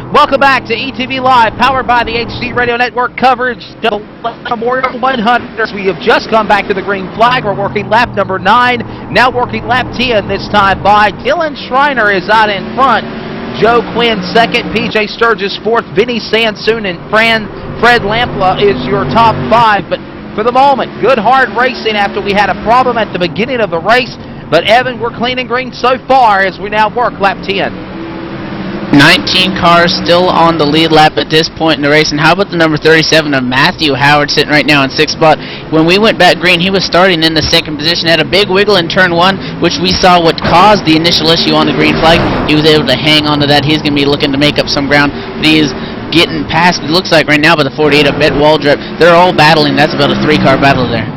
Welcome back to ETV Live, powered by the HD Radio Network coverage of the Memorial 100. We have just come back to the green flag. We're working lap number 9, now working lap 10, this time by Dylan Schreiner is out in front. Joe Quinn second, PJ Sturgis fourth, Vinny Sansoon and Fred Lampla is your top 5. But for the moment, good hard racing after we had a problem at the beginning of the race. But Evan, we're clean and green so far as we now work lap 10. 19 cars still on the lead lap at this point in the race. And how about the number 37 of Matthew Howard sitting right now in 6th spot? When we went back green, he was starting in the 2nd position. Had a big wiggle in turn 1, which we saw what caused the initial issue on the green flag. He was able to hang on to that. He's going to be looking to make up some ground. But he is getting past, it looks like right now, by the 48 of Bet Waldrop. They're all battling. That's about a 3-car battle there.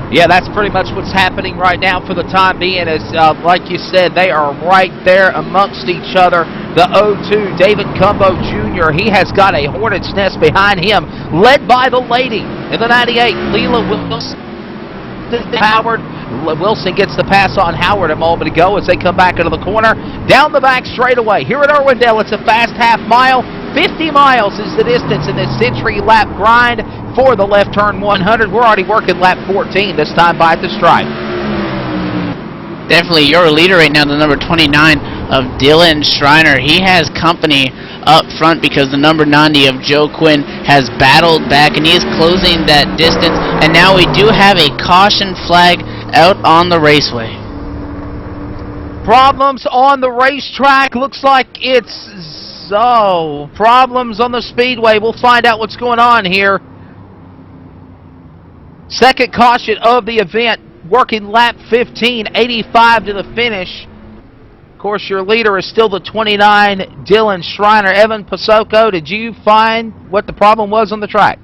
Yeah, that's pretty much what's happening right now for the time being. As like you said, they are right there amongst each other. The 0-2, David Cumbo Jr., he has got a hornet's nest behind him, led by the lady in the 98, Leela Wilson. Howard Wilson gets the pass on Howard a moment ago as they come back into the corner. Down the back straightaway. Here at Irwindale, it's a fast half mile. 50 miles is the distance in this century lap grind for the left turn 100. We're already working lap 14, this time by the stripe. Definitely your leader right now, the number 29 of Dylan Schreiner. He has company up front because the number 90 of Joe Quinn has battled back, and he is closing that distance. And now we do have a caution flag out on the raceway. Problems on the racetrack. Looks like it's problems on the speedway. We'll find out what's going on here. Second caution of the event, working lap 15, 85 to the finish. Of course, your leader is still the 29, Dylan Schreiner. Evan Pasoko, did you find what the problem was on the track?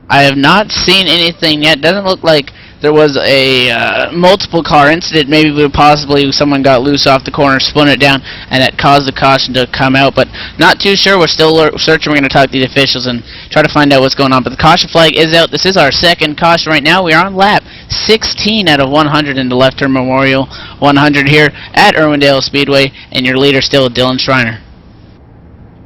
I have not seen anything yet. Doesn't look like there was a multiple car incident. Maybe possibly someone got loose off the corner, spun it down, and that caused the caution to come out. But not too sure. We're still searching. We're going to talk to the officials and try to find out what's going on. But the caution flag is out. This is our second caution right now. We are on lap 16 out of 100 in the Left Turn Memorial 100 here at Irwindale Speedway, and your leader still Dylan Schreiner.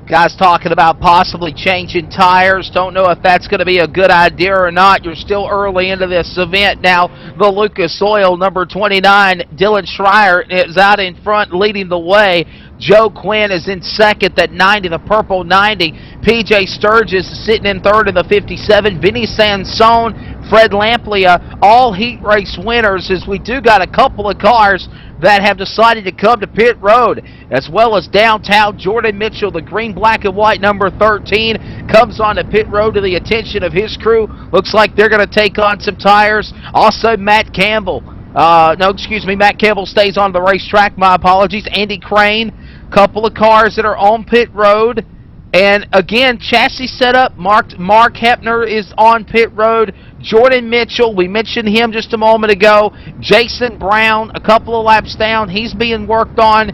Guys talking about possibly changing tires. Don't know if that's going to be a good idea or not. You're still early into this event now. The Lucas Oil number 29, Dylan Schreier, is out in front leading the way. Joe Quinn is in second at 90, the purple 90. PJ Sturgis is sitting in third in the 57. Vinny Sansone, Fred Lamplia, all heat race winners, as we do got a couple of cars that have decided to come to pit road, as well as downtown. Jordan Mitchell, the green, black, and white number 13, comes on to pit road to the attention of his crew. Looks like they're going to take on some tires. Also, Matt Campbell. Matt Campbell stays on the racetrack. My apologies. Andy Crane, couple of cars that are on pit road. And again, chassis setup. Mark Hepner is on pit road. Jordan Mitchell, we mentioned him just a moment ago. Jason Brown, a couple of laps down. He's being worked on.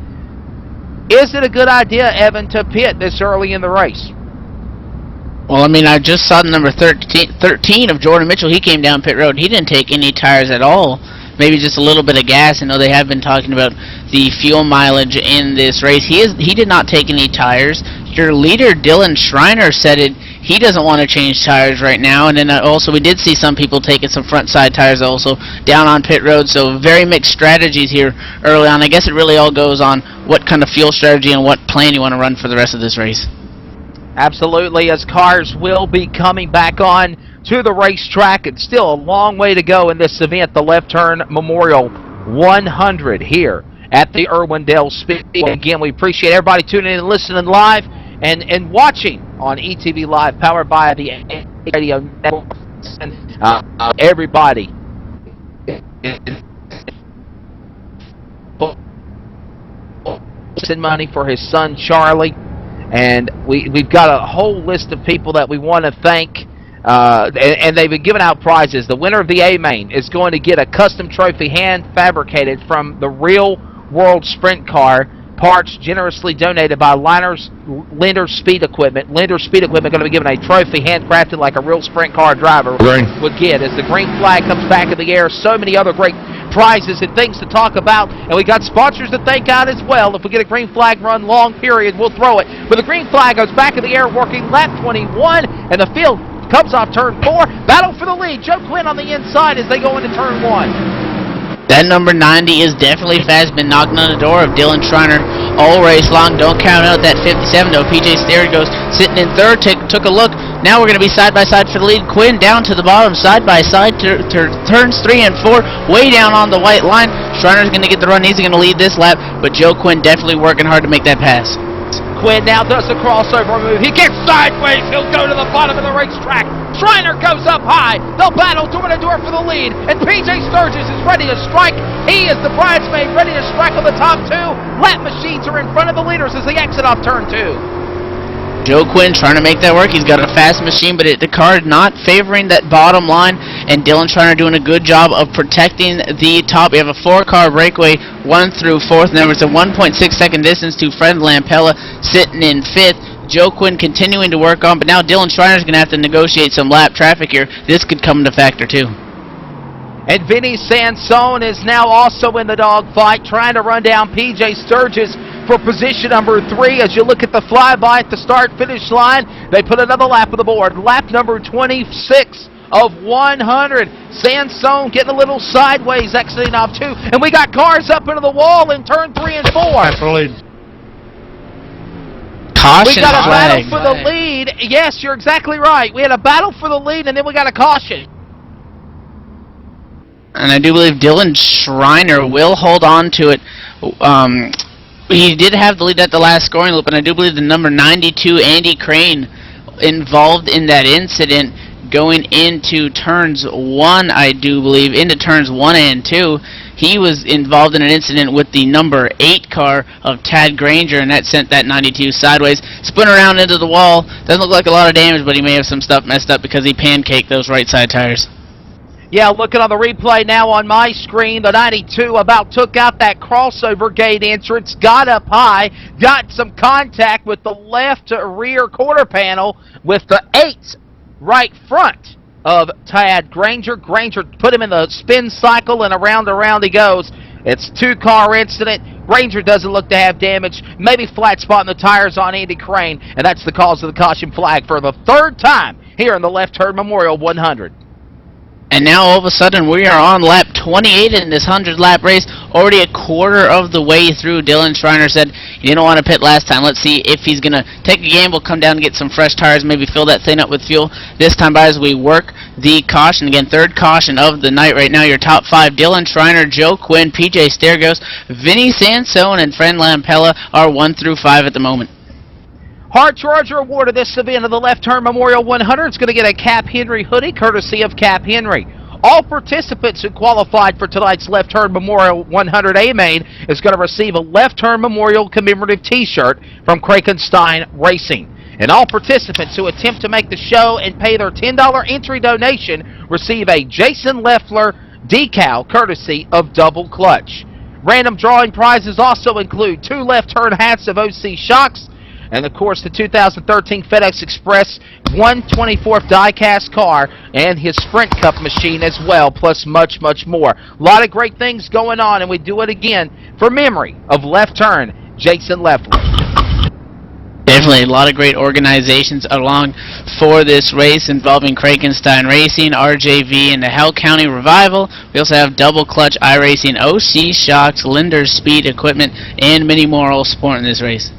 Is it a good idea, Evan, to pit this early in the race? Well, I mean, I just saw the number 13 of Jordan Mitchell. He came down pit road. He didn't take any tires at all. Maybe just a little bit of gas. I know they have been talking about the fuel mileage in this race. He did not take any tires. Your leader, Dylan Schreiner, said he doesn't want to change tires right now. And then also we did see some people taking some front side tires also down on pit road. So very mixed strategies here early on. I guess it really all goes on what kind of fuel strategy and what plan you want to run for the rest of this race. Absolutely, as cars will be coming back on to the racetrack. It's still a long way to go in this event, the Left Turn Memorial 100 here at the Irwindale Speedway. Again, we appreciate everybody tuning in and listening live and watching on ETV Live, powered by the Radio Network. Everybody send money for his son Charlie, and we've got a whole list of people that we want to thank. And they've been giving out prizes. The winner of the A-Main is going to get a custom trophy hand fabricated from the Real World Sprint Car, parts generously donated by Linder Speed Equipment. Linder Speed Equipment going to be given a trophy handcrafted like a real sprint car driver would get. As the green flag comes back in the air, so many other great prizes and things to talk about, and we got sponsors to thank out as well. If we get a green flag run long period, we'll throw it. But the green flag goes back in the air, working lap 21, and the field comes off turn 4. Battle for the lead. Joe Quinn on the inside as they go into turn 1. That number 90 is definitely fast. Been knocking on the door of Dylan Schreiner all race long. Don't count out that 57 though. PJ Sterry goes sitting in third. Took a look. Now we're going to be side by side for the lead. Quinn down to the bottom, side by side. Turns 3 and 4, way down on the white line. Schreiner's going to get the run. He's going to lead this lap, but Joe Quinn definitely working hard to make that pass. Quinn now does the crossover move. He gets sideways. He'll go to the bottom of the racetrack. Schreiner goes up high. They'll battle door to door for the lead. And PJ Sturgis is ready to strike. He is the bridesmaid ready to strike on the top 2. Lap machines are in front of the leaders as they exit off turn 2. Joe Quinn trying to make that work. He's got a fast machine, but the car not favoring that bottom line, and Dylan Schreiner doing a good job of protecting the top. We have a 4-car breakaway, 1 through 4th, and there was a 1.6 second distance to Fred Lampella sitting in 5th. Joe Quinn continuing to work on, but now Dylan Schreiner's going to have to negotiate some lap traffic here. This could come into factor too. And Vinny Sansone is now also in the dogfight, trying to run down PJ Sturgis for position number 3. As you look at the flyby at the start-finish line, they put another lap on the board. Lap number 26 of 100. Sansone getting a little sideways, exiting off 2. And we got cars up into the wall in turn 3 and 4. Caution we got a flag. battle for the lead. Yes, you're exactly right. We had a battle for the lead, and then we got a caution. And I do believe Dylan Schreiner will hold on to it. He did have the lead at the last scoring loop, and I do believe the number 92, Andy Crane, involved in that incident going into turns 1, I do believe, into turns 1 and 2. He was involved in an incident with the number 8 car of Tad Granger, and that sent that 92 sideways. Spun around into the wall. Doesn't look like a lot of damage, but he may have some stuff messed up because he pancaked those right side tires. Yeah, looking on the replay now on my screen, the 92 about took out that crossover gate entrance, got up high, got some contact with the left rear quarter panel with the 8 right front of Tad Granger. Granger put him in the spin cycle, and around he goes. It's a 2-car incident. Granger doesn't look to have damage. Maybe flat spot in the tires on Andy Crane, and that's the cause of the caution flag for the 3rd time here in the Left Turn Memorial 100. And now all of a sudden we are on lap 28 in this 100-lap race, already a quarter of the way through. Dylan Schreiner said he didn't want to pit last time. Let's see if he's going to take a gamble, come down and get some fresh tires, maybe fill that thing up with fuel. This time by as we work the caution. Again, 3rd caution of the night right now. Your top 5, Dylan Schreiner, Joe Quinn, PJ Stergos, Vinny Sansone, and Fred Lampella are 1 through 5 at the moment. Hard Charger Award of this event of the Left Turn Memorial 100 is going to get a Cap Henry hoodie courtesy of Cap Henry. All participants who qualified for tonight's Left Turn Memorial 100 A-Main is going to receive a Left Turn Memorial commemorative t-shirt from Krakenstein Racing. And all participants who attempt to make the show and pay their $10 entry donation receive a Jason Leffler decal courtesy of Double Clutch. Random drawing prizes also include 2 left turn hats of OC Shocks, and of course the 2013 FedEx Express 1/24th die-cast car and his Sprint Cup machine as well, plus much more. A lot of great things going on, and we do it again for memory of Left Turn Jason Leffler. Definitely a lot of great organizations along for this race involving Krakenstein Racing, RJV, and the Hell County Revival. We also have Double Clutch, iRacing, OC Shocks, Linder's Speed Equipment, and many more all supporting this race.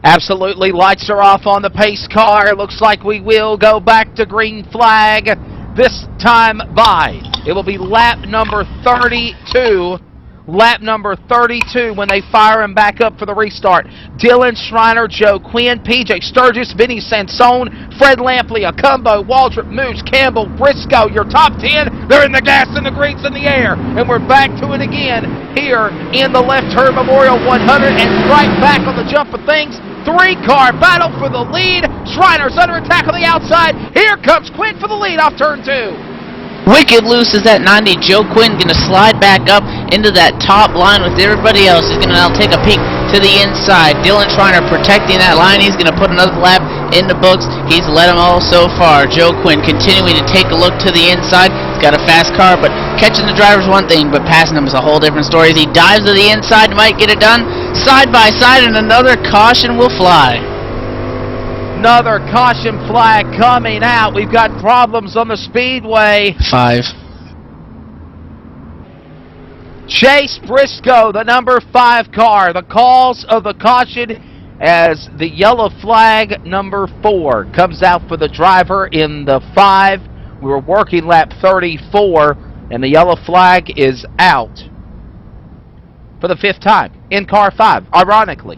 Absolutely, lights are off on the pace car. It looks like we will go back to green flag this time by. It will be lap number 32. Lap number 32 when they fire him back up for the restart. Dylan Schreiner, Joe Quinn, PJ Sturgis, Vinny Sansone, Fred Lampley, Acumbo, Waldrop, Moose, Campbell, Briscoe. Your top 10, they're in the gas and the greens in the air. And we're back to it again here in the Left Turn Memorial 100, and right back on the jump of things. 3-car battle for the lead. Schreiner's under attack on the outside. Here comes Quinn for the lead off turn 2. Wicked loose is that 90. Joe Quinn going to slide back up into that top line with everybody else. He's going to now take a peek to the inside. Dylan Schreiner protecting that line. He's going to put another lap in the books. He's led them all so far. Joe Quinn continuing to take a look to the inside. He's got a fast car, but catching the driver's one thing, but passing him is a whole different story. As he dives to the inside, might get it done. Side by side, and another caution will fly. Another caution flag coming out. We've got problems on the speedway. 5. Chase Briscoe, the number 5 car. The cause of the caution as the yellow flag number 4 comes out for the driver in the 5. We were working lap 34, and the yellow flag is out for the 5th time in car 5, ironically.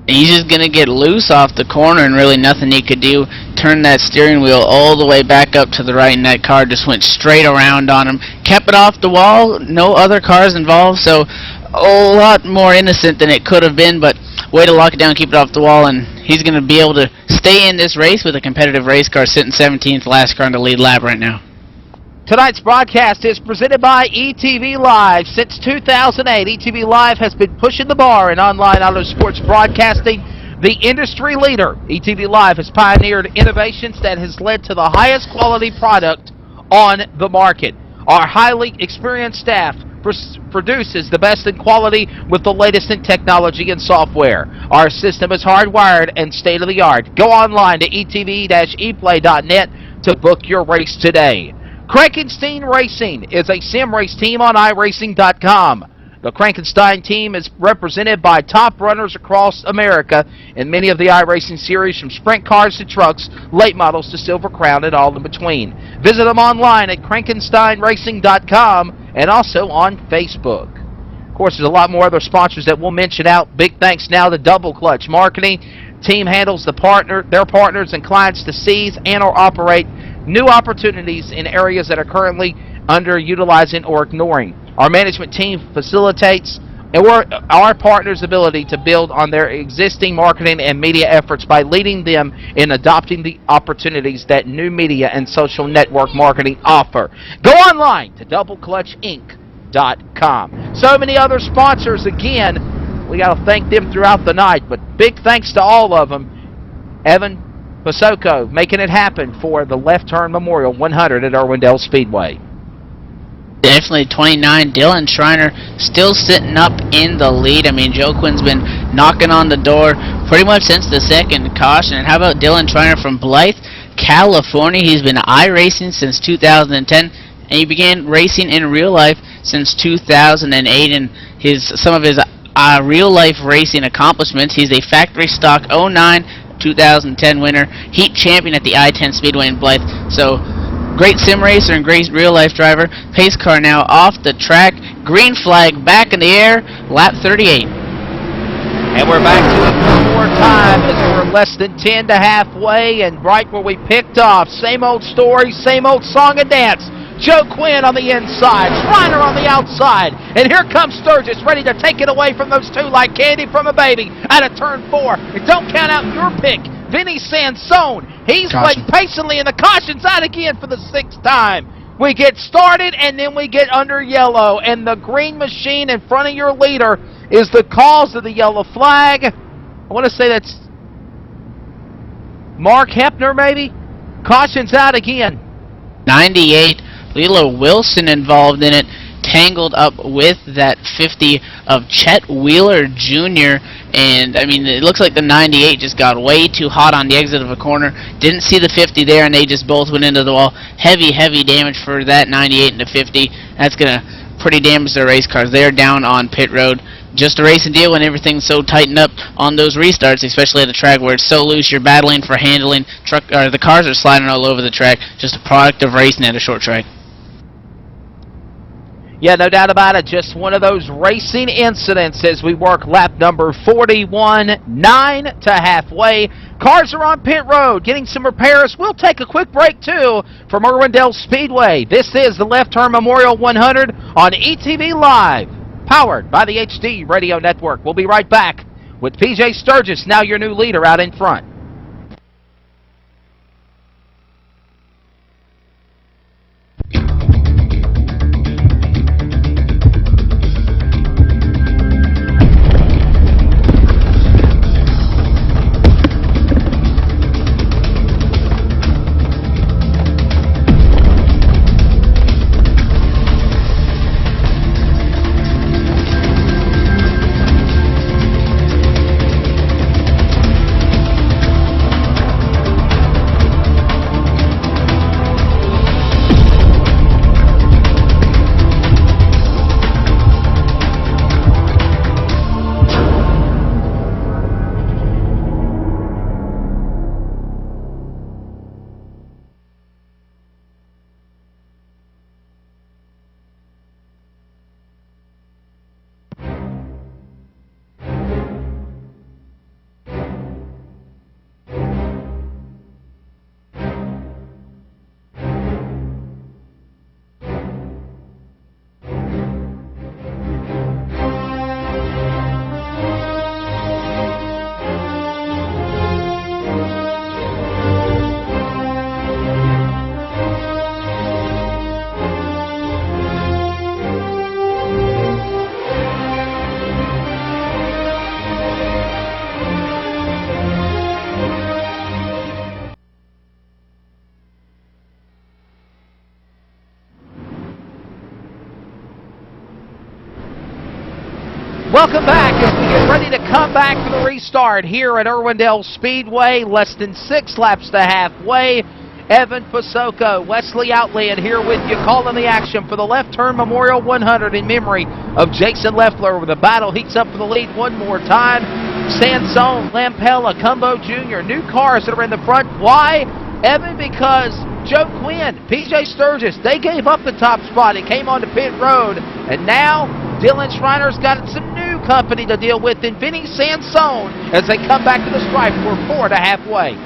He's just going to get loose off the corner, and really nothing he could do. Turn that steering wheel all the way back up to the right, and that car just went straight around on him. Kept it off the wall, no other cars involved, so a lot more innocent than it could have been, but way to lock it down, keep it off the wall, and he's going to be able to stay in this race with a competitive race car sitting 17th, last car in the lead lap right now. Tonight's broadcast is presented by ETV Live. Since 2008, ETV Live has been pushing the bar in online auto sports broadcasting. The industry leader, ETV Live, has pioneered innovations that has led to the highest quality product on the market. Our highly experienced staff produces the best in quality with the latest in technology and software. Our system is hardwired and state-of-the-art. Go online to etv-eplay.net to book your race today. Krankenstein Racing is a sim race team on iRacing.com. The Krankenstein team is represented by top runners across America in many of the iRacing series, from sprint cars to trucks, late models to Silver Crown, and all in between. Visit them online at KrankensteinRacing.com and also on Facebook. Of course, there's a lot more other sponsors that we'll mention out. Big thanks now to Double Clutch Marketing. Team handles their partners and clients to seize and or operate new opportunities in areas that are currently underutilizing or ignoring. Our management team facilitates our partners' ability to build on their existing marketing and media efforts by leading them in adopting the opportunities that new media and social network marketing offer. Go online to doubleclutchinc.com. So many other sponsors. Again, we got to thank them throughout the night, but big thanks to all of them. Evan Pasoko making it happen for the Left Turn Memorial 100 at Irwindale Speedway. Definitely 29. Dylan Schreiner still sitting up in the lead. I mean, Joe Quinn's been knocking on the door pretty much since the second caution. And how about Dylan Schreiner from Blythe, California? He's been iRacing since 2010, and he began racing in real life since 2008. And some of his real-life racing accomplishments: he's a factory stock 09 2010 winner, heat champion at the I-10 Speedway in Blythe. So, great sim racer and great real-life driver. Pace car now off the track. Green flag back in the air. Lap 38. And we're back to it one more time as we're less than 10 to halfway, and right where we picked off. Same old story, same old song and dance. Joe Quinn on the inside, Schreiner on the outside, and here comes Sturgis ready to take it away from those two like candy from a baby out of turn 4. And don't count out your pick, Vinny Sansone. He's waiting patiently, and the caution's out again for the 6th time. We get started, and then we get under yellow, and the green machine in front of your leader is the cause of the yellow flag. I want to say that's Mark Hepner, maybe? Caution's out again. 98. Lilo Wilson involved in it, tangled up with that 50 of Chet Wheeler Jr. And, I mean, it looks like the 98 just got way too hot on the exit of a corner. Didn't see the 50 there, and they just both went into the wall. Heavy, heavy damage for that 98 and the 50. That's going to pretty damage their race cars. They're down on pit road. Just a racing deal when everything's so tightened up on those restarts, especially at a track where it's so loose. You're battling for handling. The cars are sliding all over the track. Just a product of racing at a short track. Yeah, no doubt about it. Just one of those racing incidents as we work lap number 41, 9 to halfway. Cars are on pit road getting some repairs. We'll take a quick break, too, from Irwindale Speedway. This is the Left Turn Memorial 100 on ETV Live, powered by the HD Radio Network. We'll be right back with PJ Sturgis, now your new leader, out in front. Welcome back as we get ready to come back for the restart here at Irwindale Speedway. Less than 6 laps to halfway. Evan Pasoko, Wesley Outland here with you, calling the action for the Left Turn Memorial 100 in memory of Jason Leffler. The battle heats up for the lead one more time. Sansone, Lampella, Cumbo Jr., new cars that are in the front. Why, Evan? Because Joe Quinn, PJ Sturgis, they gave up the top spot. It came onto pit road, and now Dylan Schreiner's got some new company to deal with in Vinny Sansone as they come back to the stripe. We're 4 to halfway.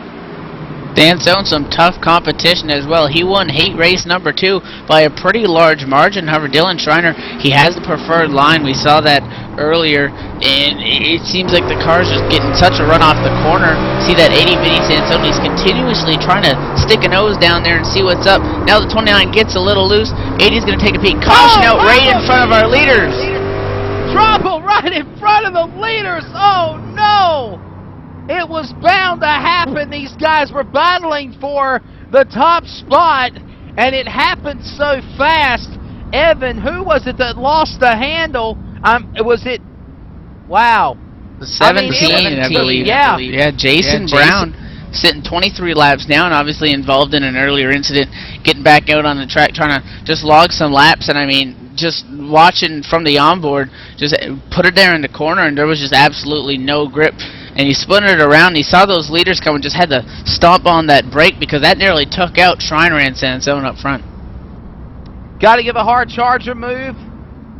Sansone, some tough competition as well. He won heat race number 2 by a pretty large margin. However, Dylan Schreiner, he has the preferred line. We saw that earlier, and it seems like the car's just getting such a run off the corner. See that 80 Vinny Sansone, he's continuously trying to stick a nose down there and see what's up. Now the 29 gets a little loose. 80's going to take a peek. Caution out right in front of our leaders. Trouble right in front of the leaders. Oh, no. It was bound to happen. These guys were battling for the top spot, and it happened so fast. Evan, who was it that lost the handle? Was it? Wow. The 17, I believe. Yeah, Jason Brown sitting 23 laps down, obviously involved in an earlier incident, getting back out on the track, trying to just log some laps, and I mean, just watching from the onboard, just put it there in the corner, and there was just absolutely no grip. And he spun it around, and he saw those leaders coming, just had to stomp on that brake because that nearly took out Schreiner and Sansone up front. Got to give a hard charger move.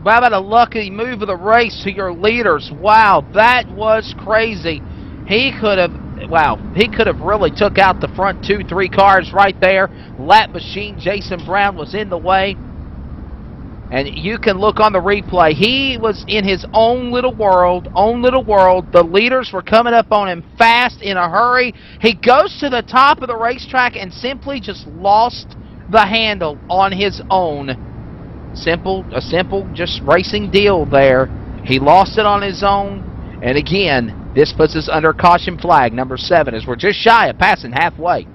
How about a lucky move of the race to your leaders? Wow, that was crazy. He could have really took out the front 2-3 cars right there. Lap machine, Jason Brown was in the way. And you can look on the replay. He was in his own little world, The leaders were coming up on him fast, in a hurry. He goes to the top of the racetrack and simply just lost the handle on his own. A simple just racing deal there. He lost it on his own. And again, this puts us under caution flag number 7 as we're just shy of passing halfway.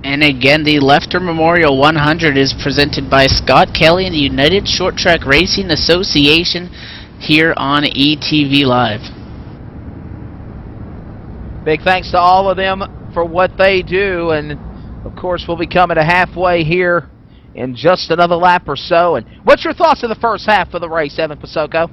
And again, the Leffler Memorial 100 is presented by Scott Kelly and the United Short Track Racing Association here on ETV Live. Big thanks to all of them for what they do, and of course we'll be coming to halfway here in just another lap or so. And what's your thoughts of the first half of the race, Evan Pasoko?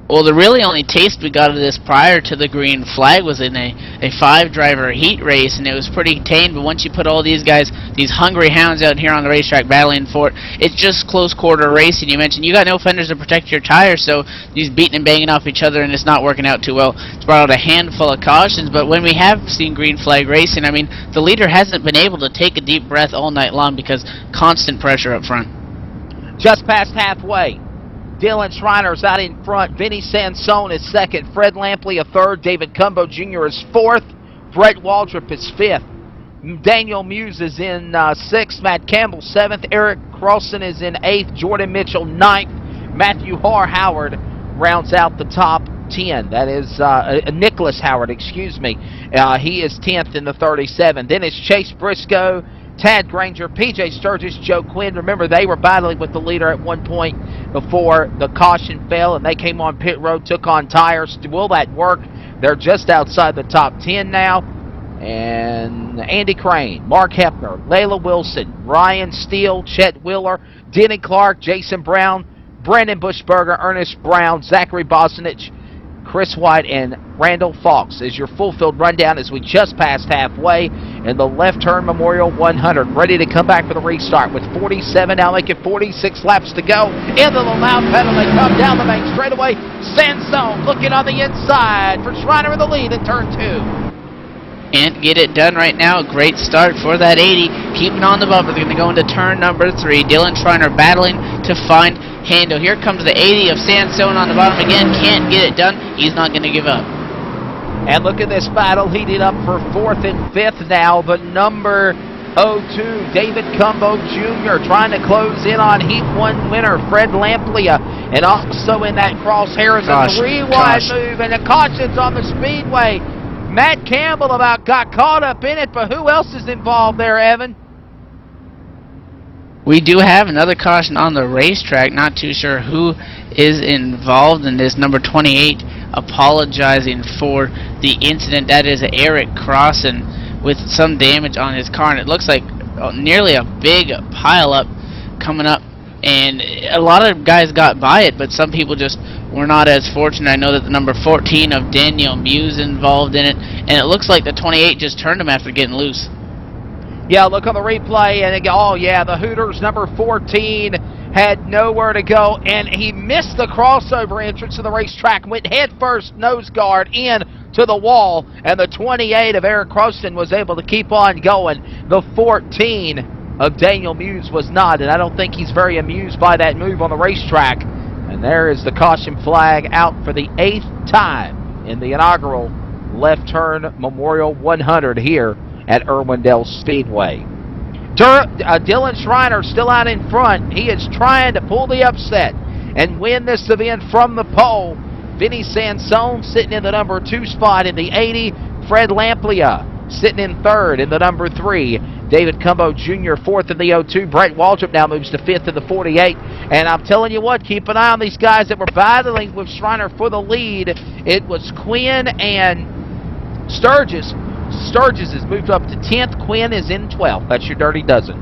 Well, the really only taste we got of this prior to the green flag was in a 5-driver heat race, and it was pretty tame. But once you put all these guys, these hungry hounds out here on the racetrack battling for it, it's just close quarter racing. You mentioned you got no fenders to protect your tires, so you're beating and banging off each other, and it's not working out too well. It's brought out a handful of cautions, but when we have seen green flag racing, I mean, the leader hasn't been able to take a deep breath all night long because constant pressure up front. Just past halfway. Dylan Schreiner's out in front. Vinny Sansone is second. Fred Lampley a third. David Cumbo Jr. is fourth. Brett Waldrop is fifth. Daniel Muse is in sixth. Matt Campbell seventh. Eric Carlson is in eighth. Jordan Mitchell ninth. Matthew Howard rounds out the top 10. That is Nicholas Howard, excuse me. He is 10th in the 37. Then it's Chase Briscoe, Tad Granger, PJ Sturgis, Joe Quinn. Remember, they were battling with the leader at one point before the caution fell, and they came on pit road, took on tires. Will that work? They're just outside the top 10 now. And Andy Crane, Mark Hepner, Layla Wilson, Ryan Steele, Chet Wheeler, Denny Clark, Jason Brown, Brandon Bushberger, Ernest Brown, Zachary Bosnich, Chris White, and Randall Fox is your full-field rundown as we just passed halfway in the Left Turn Memorial 100. Ready to come back for the restart with 47, now make it 46 laps to go. Into the loud pedal, they come down the main straightaway. Sansone looking on the inside for Schreiner in the lead in turn 2. Can't get it done right now. Great start for that 80. Keeping on the bumper. They're going to go into turn number 3. Dylan Schreiner battling to find handle. Here comes the 80 of Sansone on the bottom again. Can't get it done. He's not going to give up. And look at this battle heating up for 4th and 5th now. The number 02, David Cumbo Jr. trying to close in on Heat 1 winner, Fred Lamplia. And also in that crosshair is a 3-wide move, and the caution's on the speedway. Matt Campbell about got caught up in it, but who else is involved there, Evan? We do have another caution on the racetrack. Not too sure who is involved in this. Number 28 apologizing for the incident. That is Eric Crossan with some damage on his car, and it looks like nearly a big pileup coming up. And a lot of guys got by it, but some people just were not as fortunate. I know that the number 14 of Daniel Muse involved in it, and it looks like the 28 just turned him after getting loose. Yeah, look on the replay, and oh yeah, the Hooters number 14 had nowhere to go, and he missed the crossover entrance to the racetrack, went head first, nose guard, in to the wall, and the 28 of Eric Croston was able to keep on going. The 14 of Daniel Muse was not, and I don't think he's very amused by that move on the racetrack. And there is the caution flag out for the 8th time in the inaugural Left Turn Memorial 100 here at Irwindale Speedway. Dylan Schreiner still out in front. He is trying to pull the upset and win this event from the pole. Vinny Sansone sitting in the number 2 spot in the 80. Fred Lamplia sitting in 3rd in the number 3. David Cumbo Jr. 4th in the 02. Brett Waldrop now moves to 5th in the 48. And I'm telling you what, keep an eye on these guys that were battling with Schreiner for the lead. It was Quinn and Sturgis. Sturgis has moved up to 10th. Quinn is in 12th. That's your Dirty Dozen.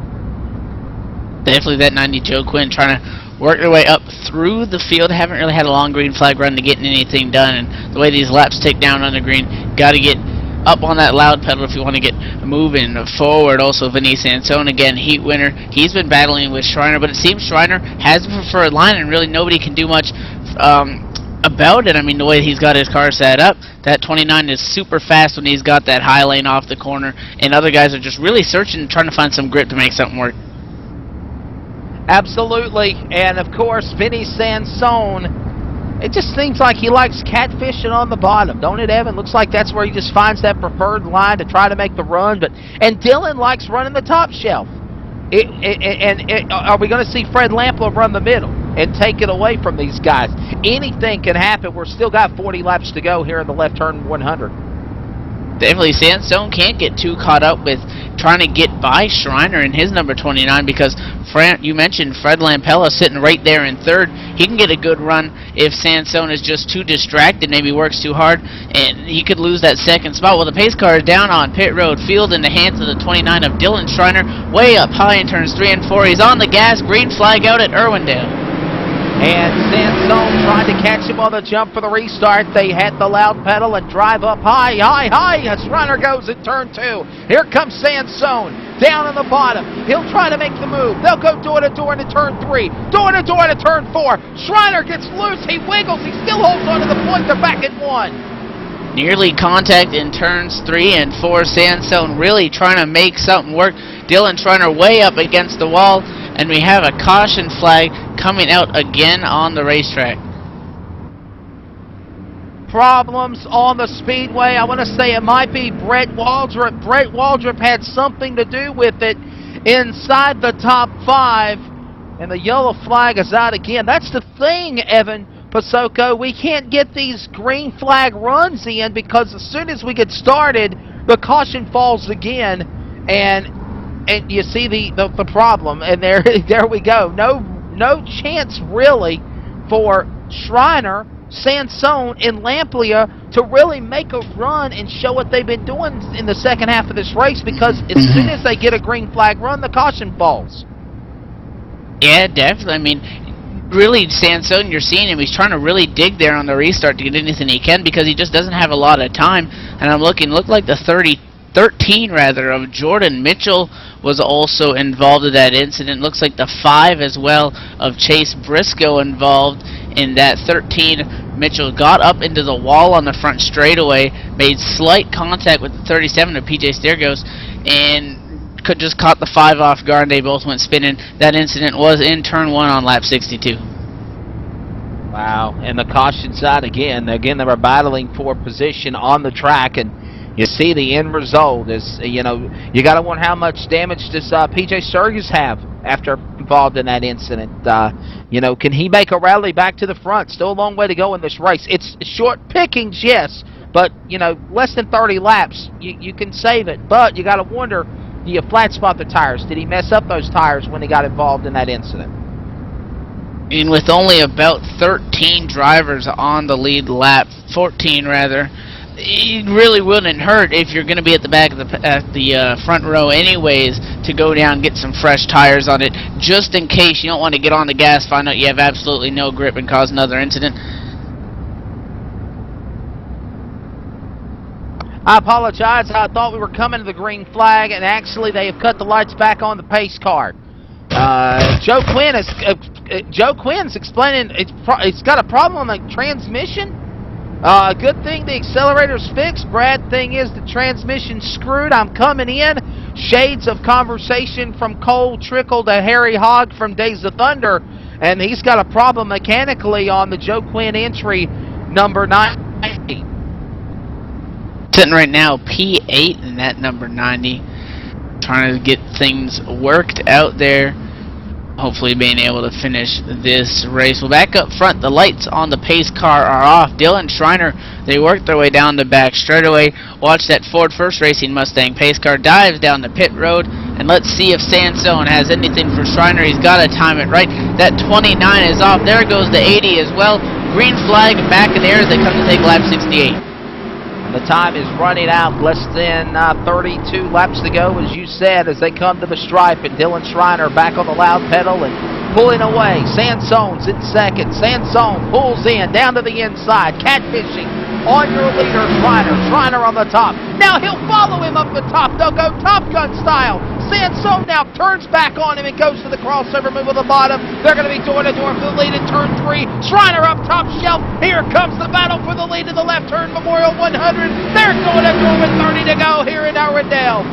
Definitely that 90 Joe Quinn trying to work their way up through the field. Haven't really had a long green flag run to getting anything done. And the way these laps take down on the green, got to get up on that loud pedal if you want to get moving forward. Also, Vinny Sansone, again, heat winner. He's been battling with Schreiner, but it seems Schreiner has the preferred line, and really nobody can do much about it. I mean, the way he's got his car set up, that 29 is super fast when he's got that high lane off the corner, and other guys are just really searching, trying to find some grip to make something work. Absolutely, and of course, Vinny Sansone, it just seems like he likes catfishing on the bottom, don't it, Evan? Looks like that's where he just finds that preferred line to try to make the run. And Dylan likes running the top shelf. Are we going to see Fred Lampler run the middle and take it away from these guys? Anything can happen. We're still got 40 laps to go here in the Left Turn 100. Definitely, Sansone can't get too caught up with trying to get by Schreiner in his number 29 because you mentioned Fred Lampella sitting right there in 3rd. He can get a good run if Sansone is just too distracted, maybe works too hard, and he could lose that 2nd spot. Well, the pace car is down on pit road, field in the hands of the 29 of Dylan Schreiner, way up high in turns 3 and 4. He's on the gas, green flag out at Irwindale. And Sansone trying to catch him on the jump for the restart. They had the loud pedal and drive up high. As Schreiner goes in turn 2. Here comes Sansone down in the bottom. He'll try to make the move. They'll go door to door into turn 3. Door to door into turn 4. Schreiner gets loose. He wiggles. He still holds on to the point. They're back at 1. Nearly contact in turns 3 and 4. Sansone really trying to make something work. Dylan Schreiner way up against the wall. And we have a caution flag coming out again on the racetrack. Problems on the speedway. I want to say it might be Brett Waldrop. Brett Waldrop had something to do with it inside the top 5. And the yellow flag is out again. That's the thing, Evan Pasoko. We can't get these green flag runs in because as soon as we get started, the caution falls again. And you see the problem, and there we go. No chance really for Schreiner, Sansone, and Lamplia to really make a run and show what they've been doing in the second half of this race, because as soon as they get a green flag run, the caution falls. Yeah, definitely. I mean, really, Sansone, you're seeing him. He's trying to really dig there on the restart to get anything he can because he just doesn't have a lot of time. And I'm looked like the 13 of Jordan Mitchell was also involved in that incident. Looks like the 5 as well of Chase Briscoe involved in that 13. Mitchell got up into the wall on the front straightaway, made slight contact with the 37 of PJ Sturgis, and just caught the 5 off guard. They both went spinning. That incident was in turn 1 on lap 62. Wow, and the caution side again. Again, they were battling for position on the track, and you see the end result is, you got to wonder how much damage does PJ Sturgis have after involved in that incident. Can he make a rally back to the front? Still a long way to go in this race. It's short pickings, yes, but, less than 30 laps. You can save it, but you got to wonder Do you flat spot the tires? Did he mess up those tires when he got involved in that incident? And with only about 13 drivers on the lead lap, 14 rather, it really wouldn't hurt if you're going to be at the back of the front row anyways to go down and get some fresh tires on it, just in case you don't want to get on the gas, find out you have absolutely no grip and cause another incident. I apologize. I thought we were coming to the green flag, and actually they have cut the lights back on the pace car. Joe Quinn's explaining it's got a problem on the transmission. Good thing the accelerator's fixed. Bad thing is the transmission's screwed. I'm coming in. Shades of conversation from Cole Trickle to Harry Hogg from Days of Thunder, and he's got a problem mechanically on the Joe Quinn entry number 90. Sitting right now P8 in that number 90, trying to get things worked out there, hopefully being able to finish this race. Well, back up front, the lights on the pace car are off. Dylan Schreiner, they work their way down the back straightaway. Watch that Ford First Racing Mustang pace car dives down the pit road, and let's see if Sansone has anything for Schreiner. He's got to time it right. That 29 is off. There goes the 80 as well. Green flag back in the air as they come to take lap 68. The time is running out, less than 32 laps to go, as you said, as they come to the stripe, and Dylan Schreiner back on the loud pedal and pulling away. Sansone's in second. Sansone pulls in, down to the inside, catfishing on your leader, Schreiner. Schreiner on the top. Now he'll follow him up the top. They'll go Top Gun style. Sansone now turns back on him and goes to the crossover move on the bottom. They're going to be door-to-door for the lead in turn 3. Schreiner up top shelf. Here comes the battle for the lead in the left turn, Memorial 100. They're going to door with 30 to go here in Arundel.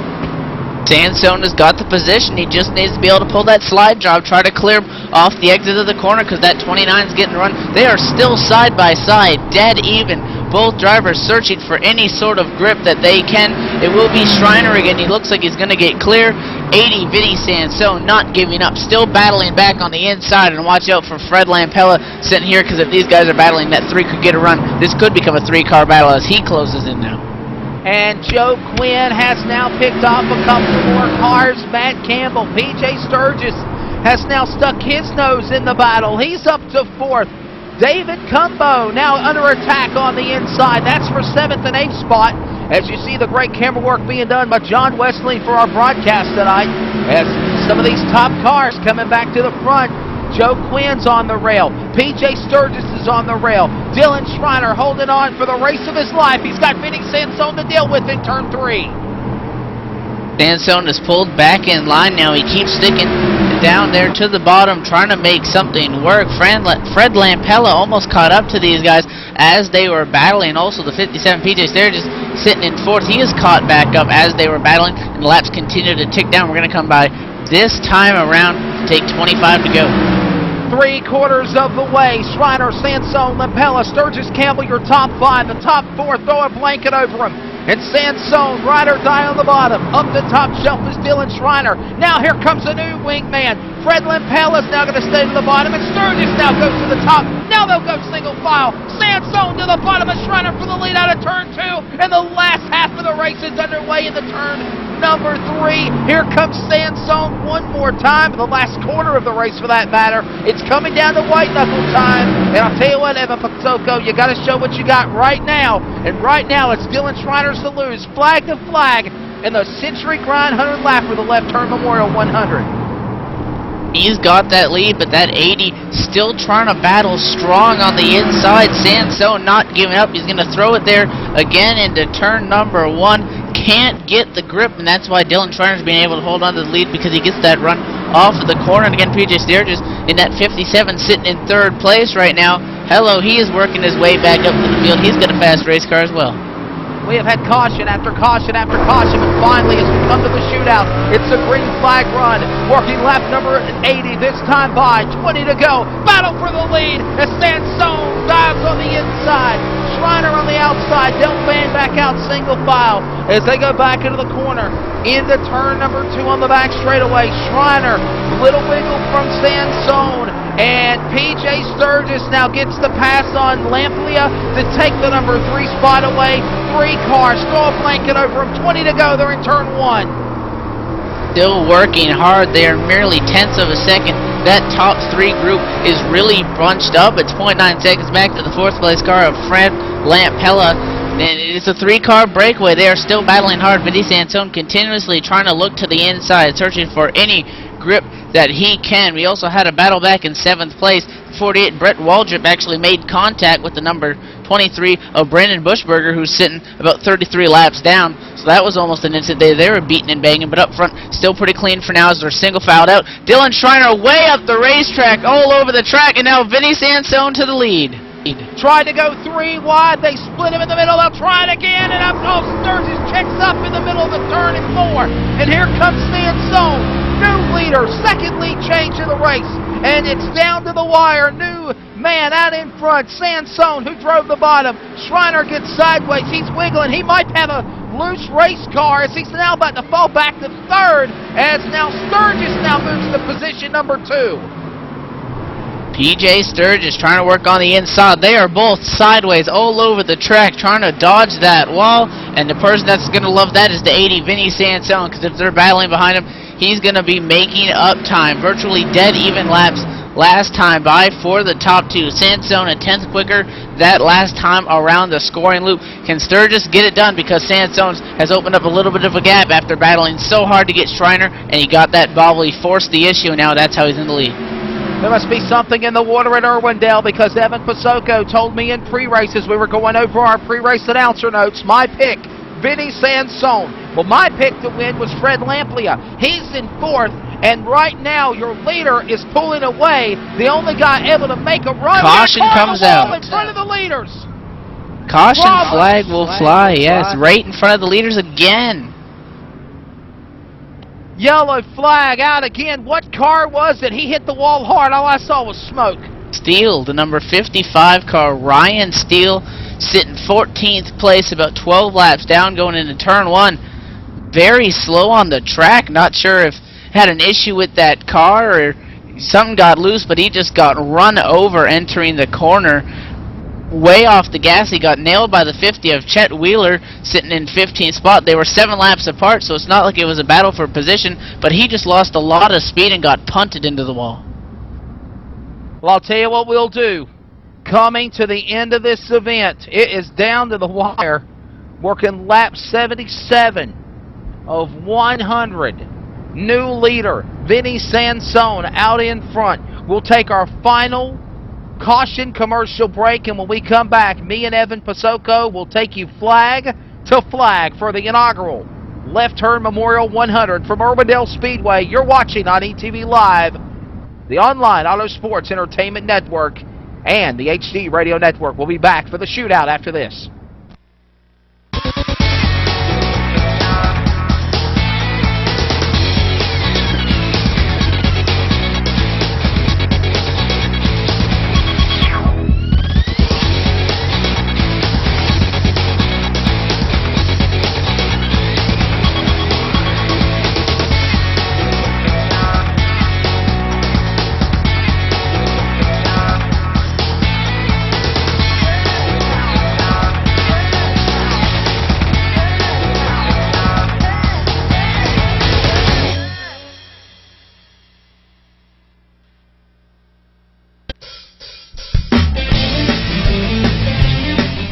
Sansone has got the position. He just needs to be able to pull that slide job, try to clear off the exit of the corner because that 29 is getting run. They are still side by side, dead even. Both drivers searching for any sort of grip that they can. It will be Schreiner again. He looks like he's going to get clear. 80 Vinny Sansone not giving up, still battling back on the inside. And watch out for Fred Lampella sitting here because if these guys are battling, that 3 could get a run. This could become a 3-car battle as he closes in now. And Joe Quinn has now picked off a couple more cars. Matt Campbell, PJ Sturgis has now stuck his nose in the battle. He's up to 4th. David Cumbo now under attack on the inside. That's for 7th and 8th spot. As you see the great camera work being done by John Wesley for our broadcast tonight. As some of these top cars coming back to the front. Joe Quinn's on the rail. PJ Sturgis is on the rail. Dylan Schreiner holding on for the race of his life. He's got Vinny Sansone to deal with in turn 3. Sansone is pulled back in line now. He keeps sticking down there to the bottom, trying to make something work. Fred Lampella almost caught up to these guys as they were battling. Also, the 57 PJ Sturgis sitting in 4th. He is caught back up as they were battling, and the laps continue to tick down. We're going to come by this time around. Take 25 to go. 3/4 of the way. Schreiner, Sansone, Lampella, Sturgis, Campbell, your top 5. The top 4, throw a blanket over him. And Sansone, ride or die on the bottom. Up the top shelf is Dylan Schreiner. Now here comes a new wingman. Fred Lampella's now going to stay to the bottom, and Sturgis now goes to the top. Now they'll go single file. Sansone to the bottom of Schreiner for the lead out of turn 2. And the last half of the race is underway in the turn number 3. Here comes Sansone one more time. The last quarter of the race, for that matter. It's coming down to white knuckle time. And I'll tell you what, Evan Patsoko, you got to show what you got right now. And right now, it's Dylan Schreiner's to lose, flag to flag, in the Century Grind 100 lap for the left turn Memorial 100. He's got that lead, but that 80 still trying to battle strong on the inside. Sansone not giving up. He's going to throw it there again into turn number 1. Can't get the grip, and that's why Dylan Schreiner's being able to hold on to the lead, because he gets that run off of the corner. And again, PJ Sturgis in that 57 sitting in 3rd place right now. Hello, he is working his way back up to the field. He's got a fast race car as well. We have had caution after caution after caution, but finally, as we come to the shootout, it's a green flag run. Working lap number 80 this time by. 20 to go. Battle for the lead as Sansone dives on the inside. Schreiner on the outside. They'll fan back out single file as they go back into the corner. Into turn number 2 on the back straightaway. Schreiner, little wiggle from Sansone. And PJ Sturgis now gets the pass on Lamplia to take the number 3 spot away. 3 cars, throw a blanket over them. 20 to go. They're in turn 1. Still working hard there, merely tenths of a second. That top three group is really bunched up. It's 0.9 seconds back to the fourth place car of Fred Lampella. And it's a three-car breakaway. They are still battling hard. Vinny Sansone continuously trying to look to the inside, searching for any grip that he can. We also had a battle back in 7th place. 48, Brett Waldrop actually made contact with the number 23 of Brandon Bushberger, who's sitting about 33 laps down. So that was almost an instant day. They were beating and banging, but up front, still pretty clean for now as they're single filed out. Dylan Schreiner way up the racetrack, all over the track, and now Vinny Sansone to the lead. Tried to go 3 wide, they split him in the middle, they'll try it again, and up goes Sturgis, checks up in the middle of the turn and 4, and here comes Sansone, new leader, second lead change in the race, and it's down to the wire, new man out in front, Sansone who drove the bottom, Schreiner gets sideways, he's wiggling, he might have a loose race car as he's now about to fall back to third, as now Sturgis now moves to position number 2. PJ Sturgis trying to work on the inside. They are both sideways all over the track trying to dodge that wall, and the person that's going to love that is the 80, Vinny Sansone, because if they're battling behind him, he's going to be making up time. Virtually dead even laps last time by for the top 2. Sansone a tenth quicker that last time around the scoring loop. Can Sturgis get it done, because Sansone has opened up a little bit of a gap after battling so hard to get Schreiner, and he got that bobble. He forced the issue, and now that's how he's in the lead. There must be something in the water at Irwindale, because Evan Pasoko told me in pre-races, we were going over our pre-race announcer notes, my pick, Vinny Sansone. Well, my pick to win was Fred Lamplia. He's in 4th, and right now your leader is pulling away. The only guy able to make a run. Caution comes out. In front of the leaders. Caution flag will fly, yes, right in front of the leaders again. Yellow flag out again. What car was it? He hit the wall hard. All I saw was smoke. Steele, the number 55 car, Ryan Steele, sitting 14th place, about 12 laps down going into turn 1. Very slow on the track. Not sure if had an issue with that car or something got loose, but he just got run over entering the corner. Way off the gas. He got nailed by the 50 of Chet Wheeler, sitting in 15th spot. They were 7 laps apart, so it's not like it was a battle for position, but he just lost a lot of speed and got punted into the wall. Well, I'll tell you what we'll do. Coming to the end of this event, it is down to the wire, working lap 77 of 100. New leader, Vinny Sansone, out in front. We'll take our final caution commercial break, and when we come back, me and Evan Pasoko will take you flag to flag for the inaugural Left Turn Memorial 100 from Irwindale Speedway. You're watching on ETV Live, the online auto sports entertainment network, and the HD radio network. We'll be back for the shootout after this.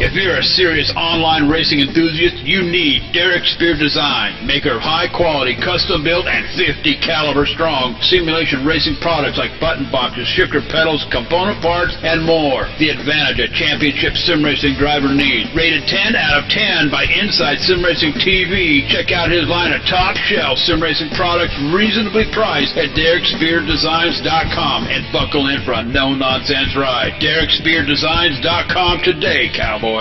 If you're a serious online racing enthusiast, you need Derek Spear Design, maker of high-quality, custom-built, and 50-caliber strong simulation racing products like button boxes, shifter pedals, component parts, and more. The advantage a championship sim racing driver needs. Rated 10 out of 10 by Inside Sim Racing TV. Check out his line of top-shelf sim racing products, reasonably priced at DerekSpearDesigns.com, and buckle in for a no-nonsense ride. DerekSpearDesigns.com today, cowboy.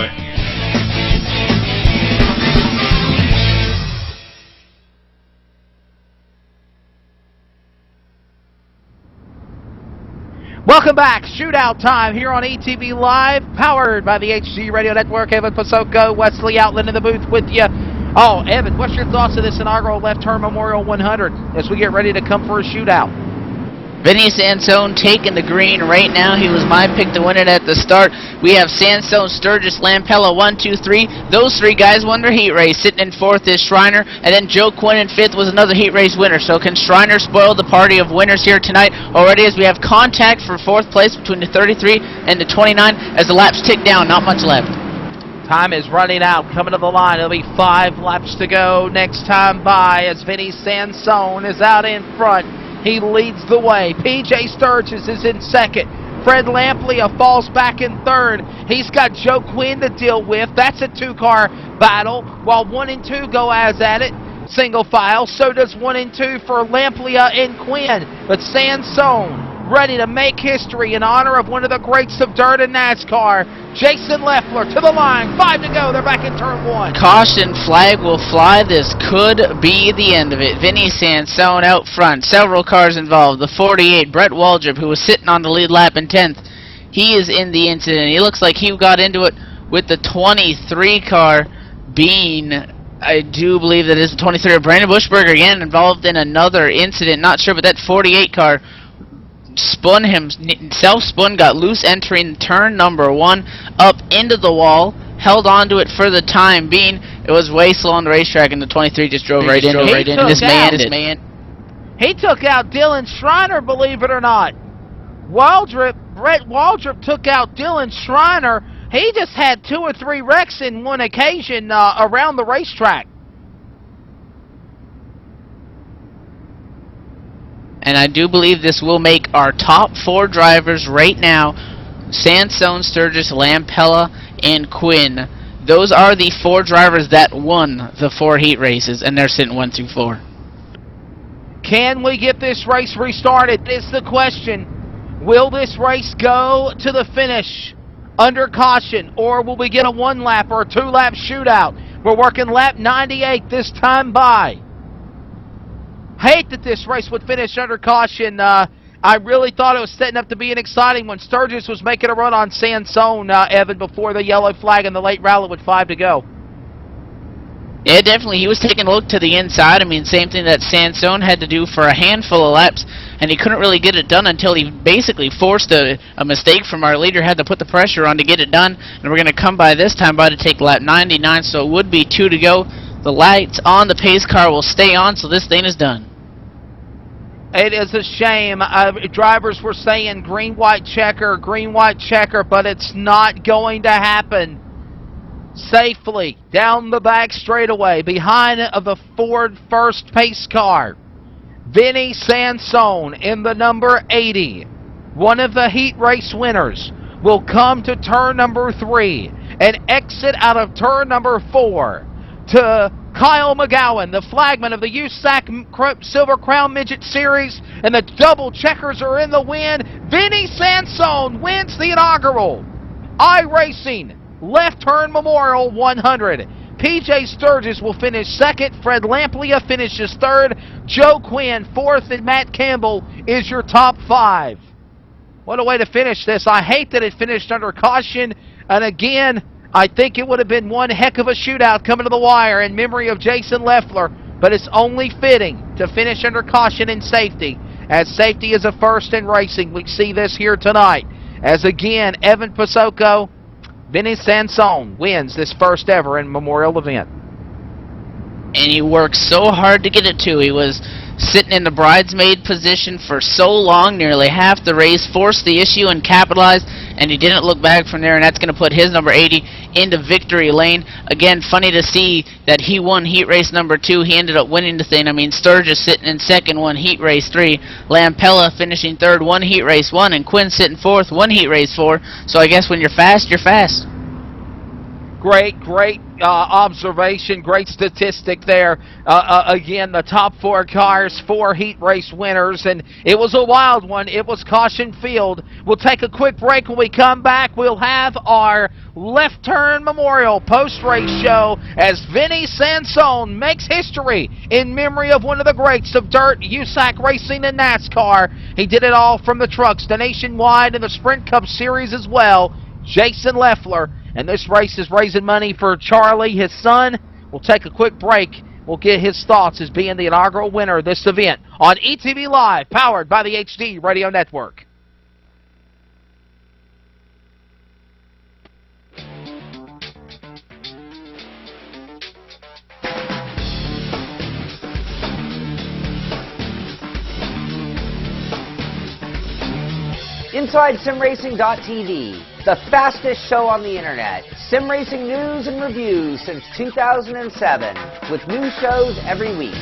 Welcome back. Shootout time here on ETV Live, powered by the HD Radio Network. Evan Pasoko, Wesley Outland in the booth with you. Oh, Evan, what's your thoughts of this inaugural Left Turn Memorial 100 as we get ready to come for a shootout? Vinny Sansone taking the green right now. He was my pick to win it at the start. We have Sansone, Sturgis, Lampella, 1, 2, 3. Those three guys won their heat race. Sitting in fourth is Schreiner, and then Joe Quinn in fifth was another heat race winner. So can Schreiner spoil the party of winners here tonight already, as we have contact for fourth place between the 33 and the 29 as the laps tick down. Not much left. Time is running out. Coming to the line. It'll be 5 laps to go next time by as Vinny Sansone is out in front. He leads the way. P.J. Sturgis is in second. Fred Lamplia falls back in third. He's got Joe Quinn to deal with. That's a 2-car battle, while 1 and 2 go as at it. Single file. So does 1 and 2 for Lamplia and Quinn. But Sansone ready to make history in honor of one of the greats of dirt in NASCAR. Jason Leffler to the line. 5 to go. They're back in turn 1. Caution flag will fly. This could be the end of it. Vinny Sansone out front. Several cars involved. The 48, Brett Waldrop, who was sitting on the lead lap in 10th. He is in the incident. He looks like he got into it with the 23 car being, I do believe that is the 23. Brandon Bushberger again involved in another incident. Not sure, but that 48 car self-spun, got loose entering turn number 1 up into the wall, held on to it for the time being. It was way slow on the racetrack, and the 23 just drove right into it. This man. He took out Dylan Schreiner, believe it or not. Brett Waldrop took out Dylan Schreiner. He just had 2 or 3 wrecks in one occasion around the racetrack. And I do believe this will make our top 4 drivers right now: Sansone, Sturgis, Lampella, and Quinn. Those are the 4 drivers that won the 4 heat races, and they're sitting 1 through 4. Can we get this race restarted? Is the question. Will this race go to the finish under caution, or will we get a 1-lap or a 2-lap shootout? We're working lap 98 this time by. Hate that this race would finish under caution. I really thought it was setting up to be an exciting one. Sturgis was making a run on Sansone, Evan, before the yellow flag in the late rally with 5 to go. Yeah, definitely. He was taking a look to the inside. I mean, same thing that Sansone had to do for a handful of laps, and he couldn't really get it done until he basically forced a mistake from our leader, had to put the pressure on to get it done. And we're going to come by this time by to take lap 99, so it would be 2 to go. The lights on the pace car will stay on, so this thing is done. It is a shame. Drivers were saying green, white checker, but it's not going to happen. Safely down the back straightaway behind of the Ford first pace car. Vinny Sansone in the number 80. One of the heat race winners will come to turn number 3 and exit out of turn number 4 to Kyle McGowan, the flagman of the USAC Silver Crown Midget Series, and the double checkers are in the win. Vinny Sansone wins the inaugural iRacing Left Turn Memorial 100. P.J. Sturgis will finish second. Fred Lamplia finishes third. Joe Quinn fourth, and Matt Campbell is your top 5. What a way to finish this. I hate that it finished under caution, and again, I think it would have been one heck of a shootout coming to the wire in memory of Jason Leffler, but it's only fitting to finish under caution in safety, as safety is a first in racing. We see this here tonight, as again, Evan Pasoko, Vinny Sansone wins this first ever in Memorial event. And he worked so hard to get it to. He was sitting in the bridesmaid position for so long, nearly half the race, forced the issue and capitalized, and he didn't look back from there, and that's going to put his number 80 into victory lane. Again, funny to see that he won heat race number 2. He ended up winning the thing. I mean, Sturgis sitting in second, won heat race 3. Lampella finishing third, won heat race 1, and Quinn sitting fourth, won heat race 4. So I guess when you're fast, you're fast. Great observation, great statistic there. Again, the top 4 cars, 4 heat race winners, and it was a wild one. It was caution field. We'll take a quick break. When we come back, we'll have our Left Turn Memorial post-race show as Vinny Sansone makes history in memory of one of the greats of dirt, USAC racing, and NASCAR. He did it all from the trucks, the Nationwide, and the Sprint Cup Series as well. Jason Leffler. And this race is raising money for Charlie, his son. We'll take a quick break. We'll get his thoughts as being the inaugural winner of this event on ETV Live, powered by the HD Radio Network. InsideSimRacing.tv, the fastest show on the internet. Sim racing news and reviews since 2007, with new shows every week.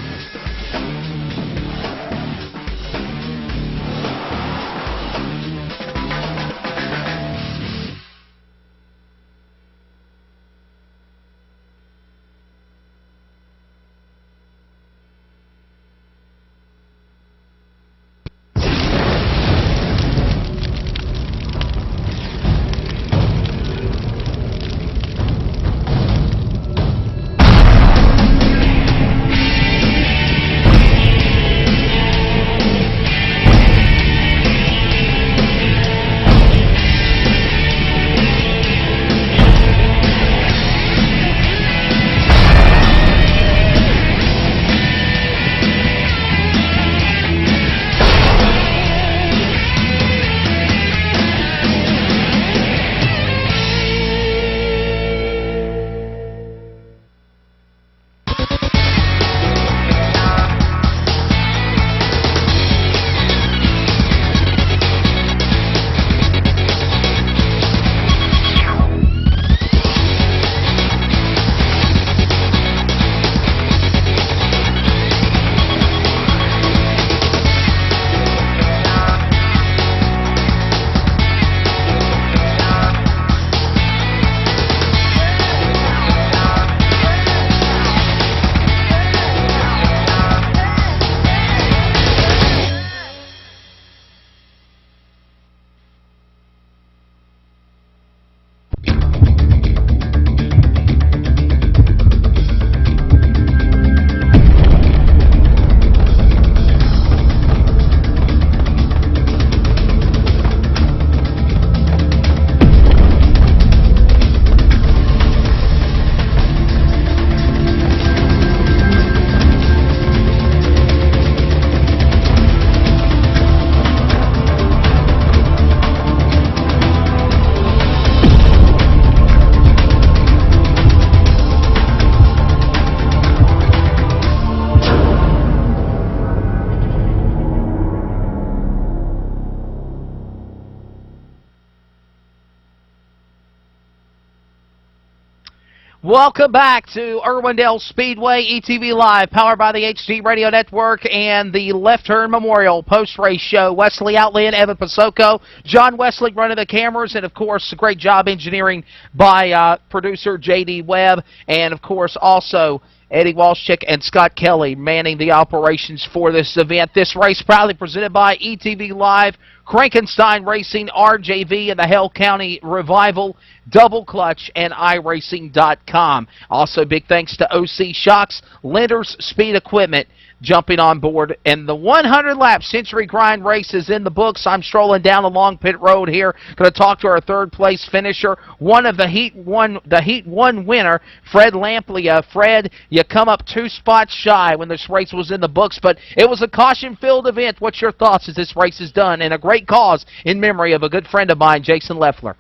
Welcome back to Irwindale Speedway, ETV Live, powered by the HD Radio Network and the Leffler Memorial Post-Race Show. Wesley Outland, Evan Pasoko, John Wesley running the cameras, and, of course, great job engineering by producer J.D. Webb, and, of course, also Eddie Walshchick and Scott Kelly manning the operations for this event. This race proudly presented by ETV Live, Crankenstein Racing, RJV, and the Hell County Revival, Double Clutch, and iRacing.com. Also, big thanks to OC Shocks, Lenders Speed Equipment, jumping on board. And the 100-lap Century Grind race is in the books. I'm strolling down along pit road here. Going to talk to our third-place finisher, one of the Heat 1 winner, Fred Lamplia. Fred, you come up 2 spots shy when this race was in the books, but it was a caution-filled event. What's your thoughts as this race is done? And a great cause in memory of a good friend of mine, Jason Leffler.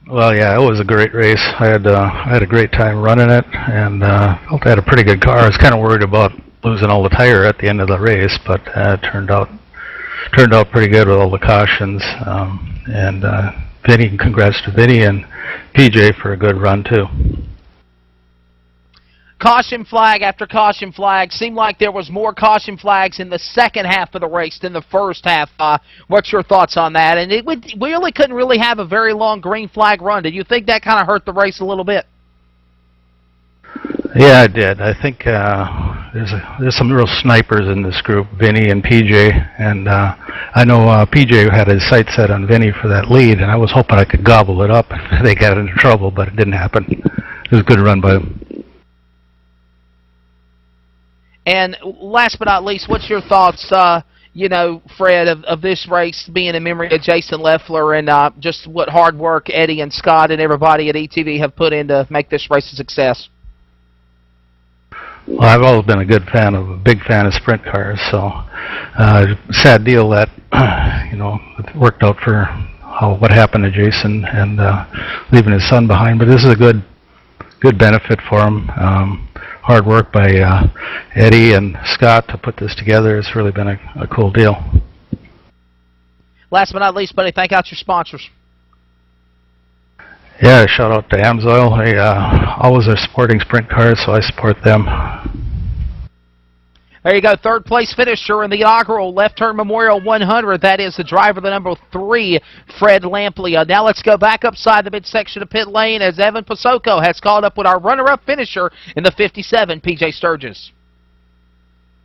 Well, yeah, it was a great race. I had a great time running it, and felt I had a pretty good car. I was kind of worried about losing all the tire at the end of the race, but it turned out pretty good with all the cautions. And Vinny, congrats to Vinny and PJ for a good run too. Caution flag after caution flag. Seemed like there was more caution flags in the second half of the race than the first half. What's your thoughts on that? And we really couldn't really have a very long green flag run. Did you think that kind of hurt the race a little bit? Yeah, I did. I think there's some real snipers in this group, Vinny and PJ, and I know PJ had his sights set on Vinny for that lead, and I was hoping I could gobble it up. They got into trouble, but it didn't happen. It was a good run by them. And last but not least, what's your thoughts, Fred, of this race being in memory of Jason Leffler and just what hard work Eddie and Scott and everybody at ETV have put in to make this race a success? Well, I've always been a big fan of sprint cars, so sad deal that it worked out for what happened to Jason and leaving his son behind. But this is a good benefit for him. Hard work by Eddie and Scott to put this together. It's really been a cool deal. Last but not least, buddy, thank out your sponsors. Yeah, shout out to Amsoil. They always are supporting sprint cars, so I support them. There you go, third place finisher in the inaugural Left Turn Memorial 100. That is the driver, the number 3, Fred Lampley. Now let's go back upside the midsection of pit lane as Evan Pasoko has caught up with our runner-up finisher in the 57, PJ Sturgis.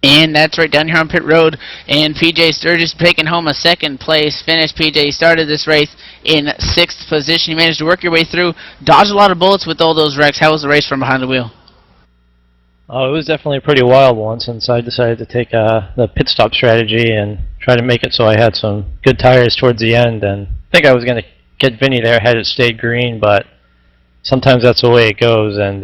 And that's right down here on pit road. And PJ Sturgis taking home a second place finish. PJ started this race in 6th position. You managed to work your way through, dodge a lot of bullets with all those wrecks. How was the race from behind the wheel? Oh, it was definitely a pretty wild one since I decided to take the pit stop strategy and try to make it so I had some good tires towards the end. And I think I was going to get Vinny there had it stayed green, but sometimes that's the way it goes. And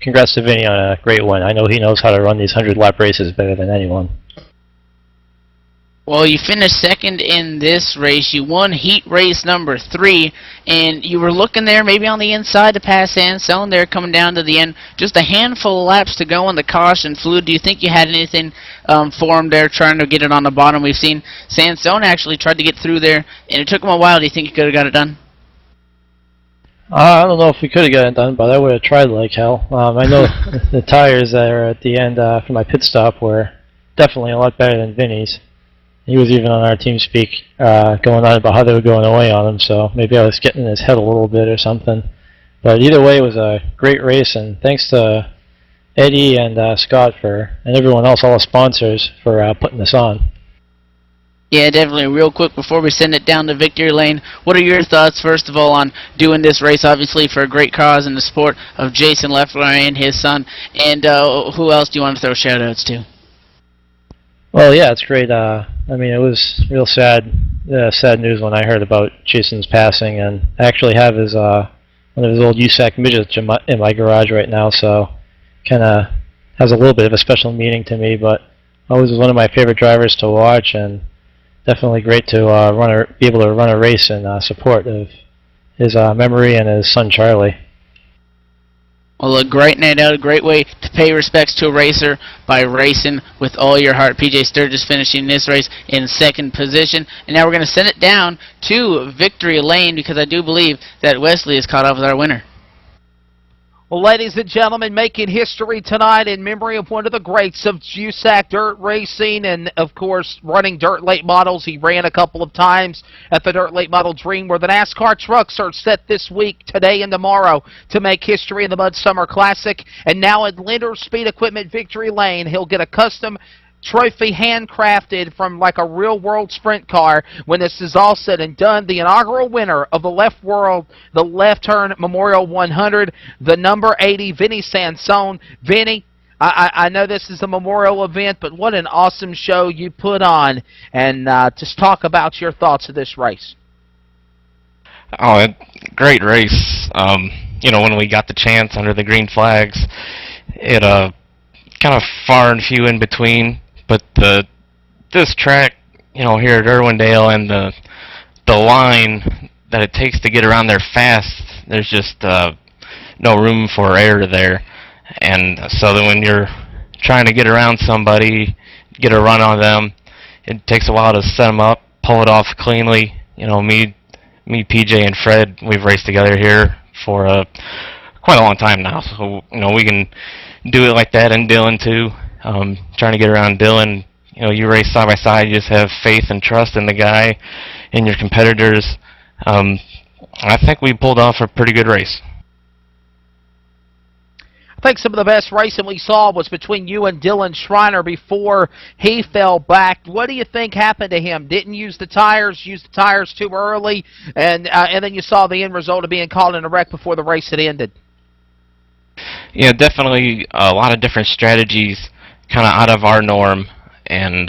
congrats to Vinny on a great win. I know he knows how to run these 100-lap races better than anyone. Well, you finished second in this race. You won heat race number 3, and you were looking there maybe on the inside to pass Sansone there coming down to the end. Just a handful of laps to go on the caution fluid. Do you think you had anything for him there trying to get it on the bottom? We've seen Sansone actually tried to get through there, and it took him a while. Do you think you could have got it done? I don't know if we could have got it done, but I would have tried like hell. I know the tires there at the end for my pit stop were definitely a lot better than Vinny's. He was even on our team speak going on about how they were going away on him, so maybe I was getting in his head a little bit or something. But either way, it was a great race, and thanks to Eddie and Scott and everyone else, all the sponsors, for putting this on. Yeah, definitely. Real quick, before we send it down to victory lane, what are your thoughts, first of all, on doing this race, obviously, for a great cause in the sport of Jason Leffler and his son? And who else do you want to throw shout-outs to? Well, yeah, it's great. I mean, it was real sad news when I heard about Jason's passing, and I actually have his one of his old USAC midgets in my garage right now, so kind of has a little bit of a special meaning to me. But always was one of my favorite drivers to watch, and definitely great to be able to run a race in support of his memory and his son Charlie. Well, a great night out, a great way to pay respects to a racer by racing with all your heart. PJ Sturgis finishing this race in 2nd position. And now we're going to send it down to victory lane because I do believe that Wesley is caught up with our winner. Well, ladies and gentlemen, making history tonight in memory of one of the greats of USAC dirt racing and, of course, running dirt late models. He ran a couple of times at the Dirt Late Model Dream, where the NASCAR trucks are set this week, today and tomorrow, to make history in the Mud Summer Classic. And now at Lender Speed Equipment Victory Lane, he'll get a custom trophy handcrafted from like a real world sprint car when this is all said and done. The inaugural winner of the Left Turn Memorial 100, the number 80 Vinny Sansone. Vinny, I know this is a memorial event, but what an awesome show you put on, and just talk about your thoughts of this race. Oh, great race. When we got the chance under the green flags, it kind of far and few in between. But this track, here at Irwindale, and the line that it takes to get around there fast, there's just no room for error there. And so then when you're trying to get around somebody, get a run on them, it takes a while to set them up, pull it off cleanly. Me, PJ, and Fred, we've raced together here for quite a long time now. So we can do it like that, and Dylan too. Trying to get around Dylan, you race side by side, you just have faith and trust in the guy and your competitors. I think we pulled off a pretty good race. I think some of the best racing we saw was between you and Dylan Schreiner before he fell back. What do you think happened to him? Didn't used the tires too early, and then you saw the end result of being caught in a wreck before the race had ended. Yeah, definitely a lot of different strategies kind of out of our norm, and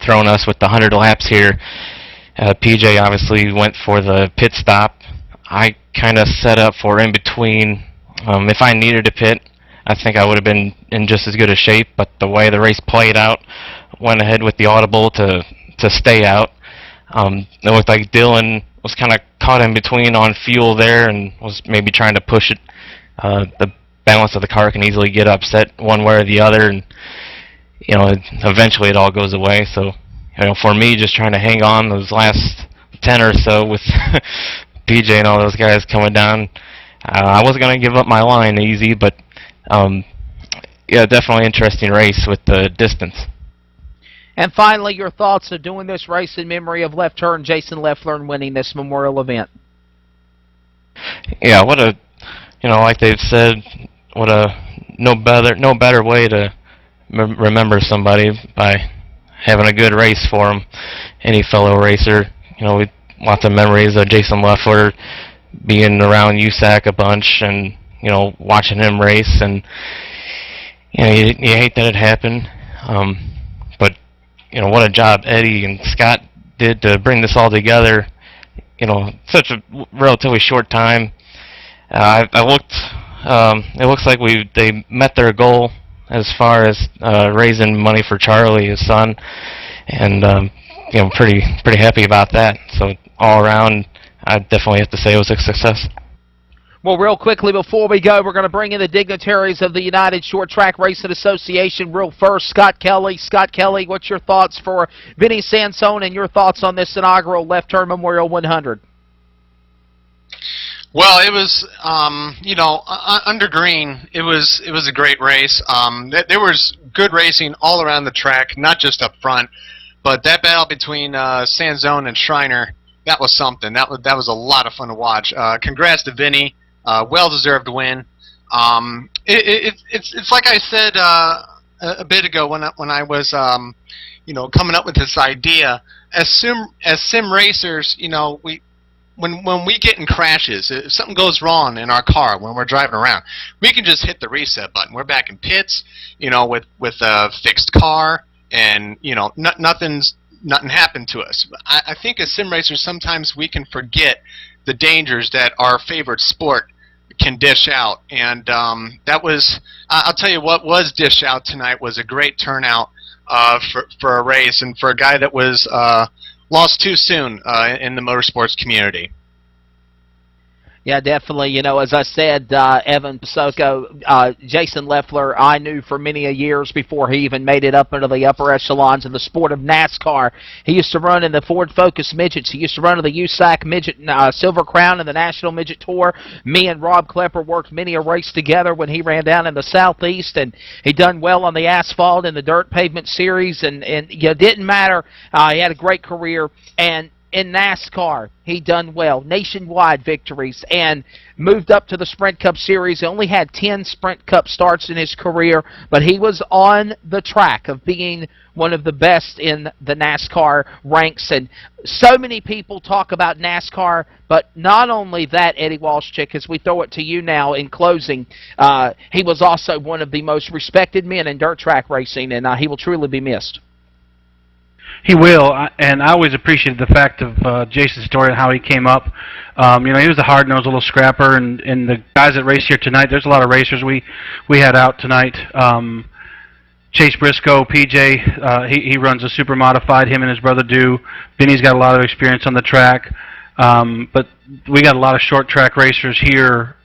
throwing us with the 100 laps here. PJ obviously went for the pit stop. I kind of set up for in between. If I needed to pit, I think I would have been in just as good a shape, but the way the race played out, went ahead with the audible to stay out. It looked like Dylan was kind of caught in between on fuel there and was maybe trying to push it. The balance of the car can easily get upset one way or the other, and eventually it all goes away. So, for me, just trying to hang on those last 10 or so with PJ and all those guys coming down, I wasn't going to give up my line easy, but yeah, definitely interesting race with the distance. And finally, your thoughts of doing this race in memory of left turn Jason Leffler and winning this memorial event. Yeah, what a, like they've said, what a no better way to remember somebody by having a good race for them. Any fellow racer, we lots of memories of Jason Leffler being around USAC a bunch and watching him race, and you hate that it happened. But what a job Eddie and Scott did to bring this all together. Such a relatively short time. I looked. It looks like they met their goal as far as raising money for Charlie, his son, and pretty happy about that. So all around, I definitely have to say it was a success. Well, real quickly before we go, we're going to bring in the dignitaries of the United Short Track Racing Association. Real first, Scott Kelly. Scott Kelly, what's your thoughts for Vinny Sansone and your thoughts on this inaugural Left Turn Memorial 100? Well, it was, under green, it was a great race. There was good racing all around the track, not just up front, but that battle between Sansone and Schreiner, that was something. That was a lot of fun to watch. Congrats to Vinny. Well-deserved win. It's like I said a bit ago when I was coming up with this idea. As sim racers, when we get in crashes, if something goes wrong in our car when we're driving around, we can just hit the reset button. We're back in pits, with a fixed car, and nothing happened to us. I think as sim racers, sometimes we can forget the dangers that our favorite sport can dish out, and that was, I'll tell you what was dished out tonight was a great turnout for a race, and for a guy that was lost too soon in the motorsports community. Yeah, definitely. As I said, Evan Pasoko, Jason Leffler, I knew for many years before he even made it up into the upper echelons in the sport of NASCAR. He used to run in the Ford Focus Midgets. He used to run in the USAC Midget Silver Crown and the National Midget Tour. Me and Rob Klepper worked many a race together when he ran down in the Southeast, and he done well on the asphalt in the Dirt Pavement Series, and it didn't matter. He had a great career, and in NASCAR, he done well. Nationwide victories, and moved up to the Sprint Cup Series. He only had 10 Sprint Cup starts in his career, but he was on the track of being one of the best in the NASCAR ranks. And so many people talk about NASCAR, but not only that, Eddie Walshchick, as we throw it to you now in closing, he was also one of the most respected men in dirt track racing, and he will truly be missed. He will, and I always appreciated the fact of Jason's story and how he came up. He was a hard-nosed little scrapper, and the guys that race here tonight, there's a lot of racers we had out tonight. Chase Briscoe, PJ, he runs a super modified, him and his brother do. Vinny's got a lot of experience on the track, but we got a lot of short track racers here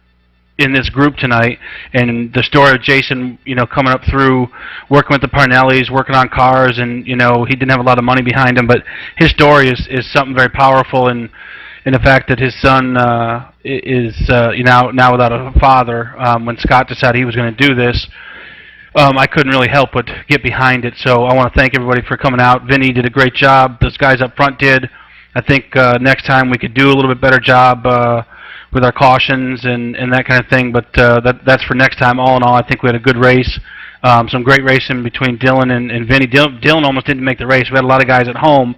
in this group tonight, and the story of Jason, coming up through, working with the Parnellis, working on cars, and he didn't have a lot of money behind him, but his story is something very powerful, and in the fact that his son is now without a father. When Scott decided he was going to do this, I couldn't really help but get behind it. So I want to thank everybody for coming out. Vinny did a great job. Those guys up front did. I think next time we could do a little bit better job with our cautions and that kind of thing, but that's for next time. All in all, I think we had a good race. Some great racing between Dylan and Vinny. Dylan almost didn't make the race. We had a lot of guys at home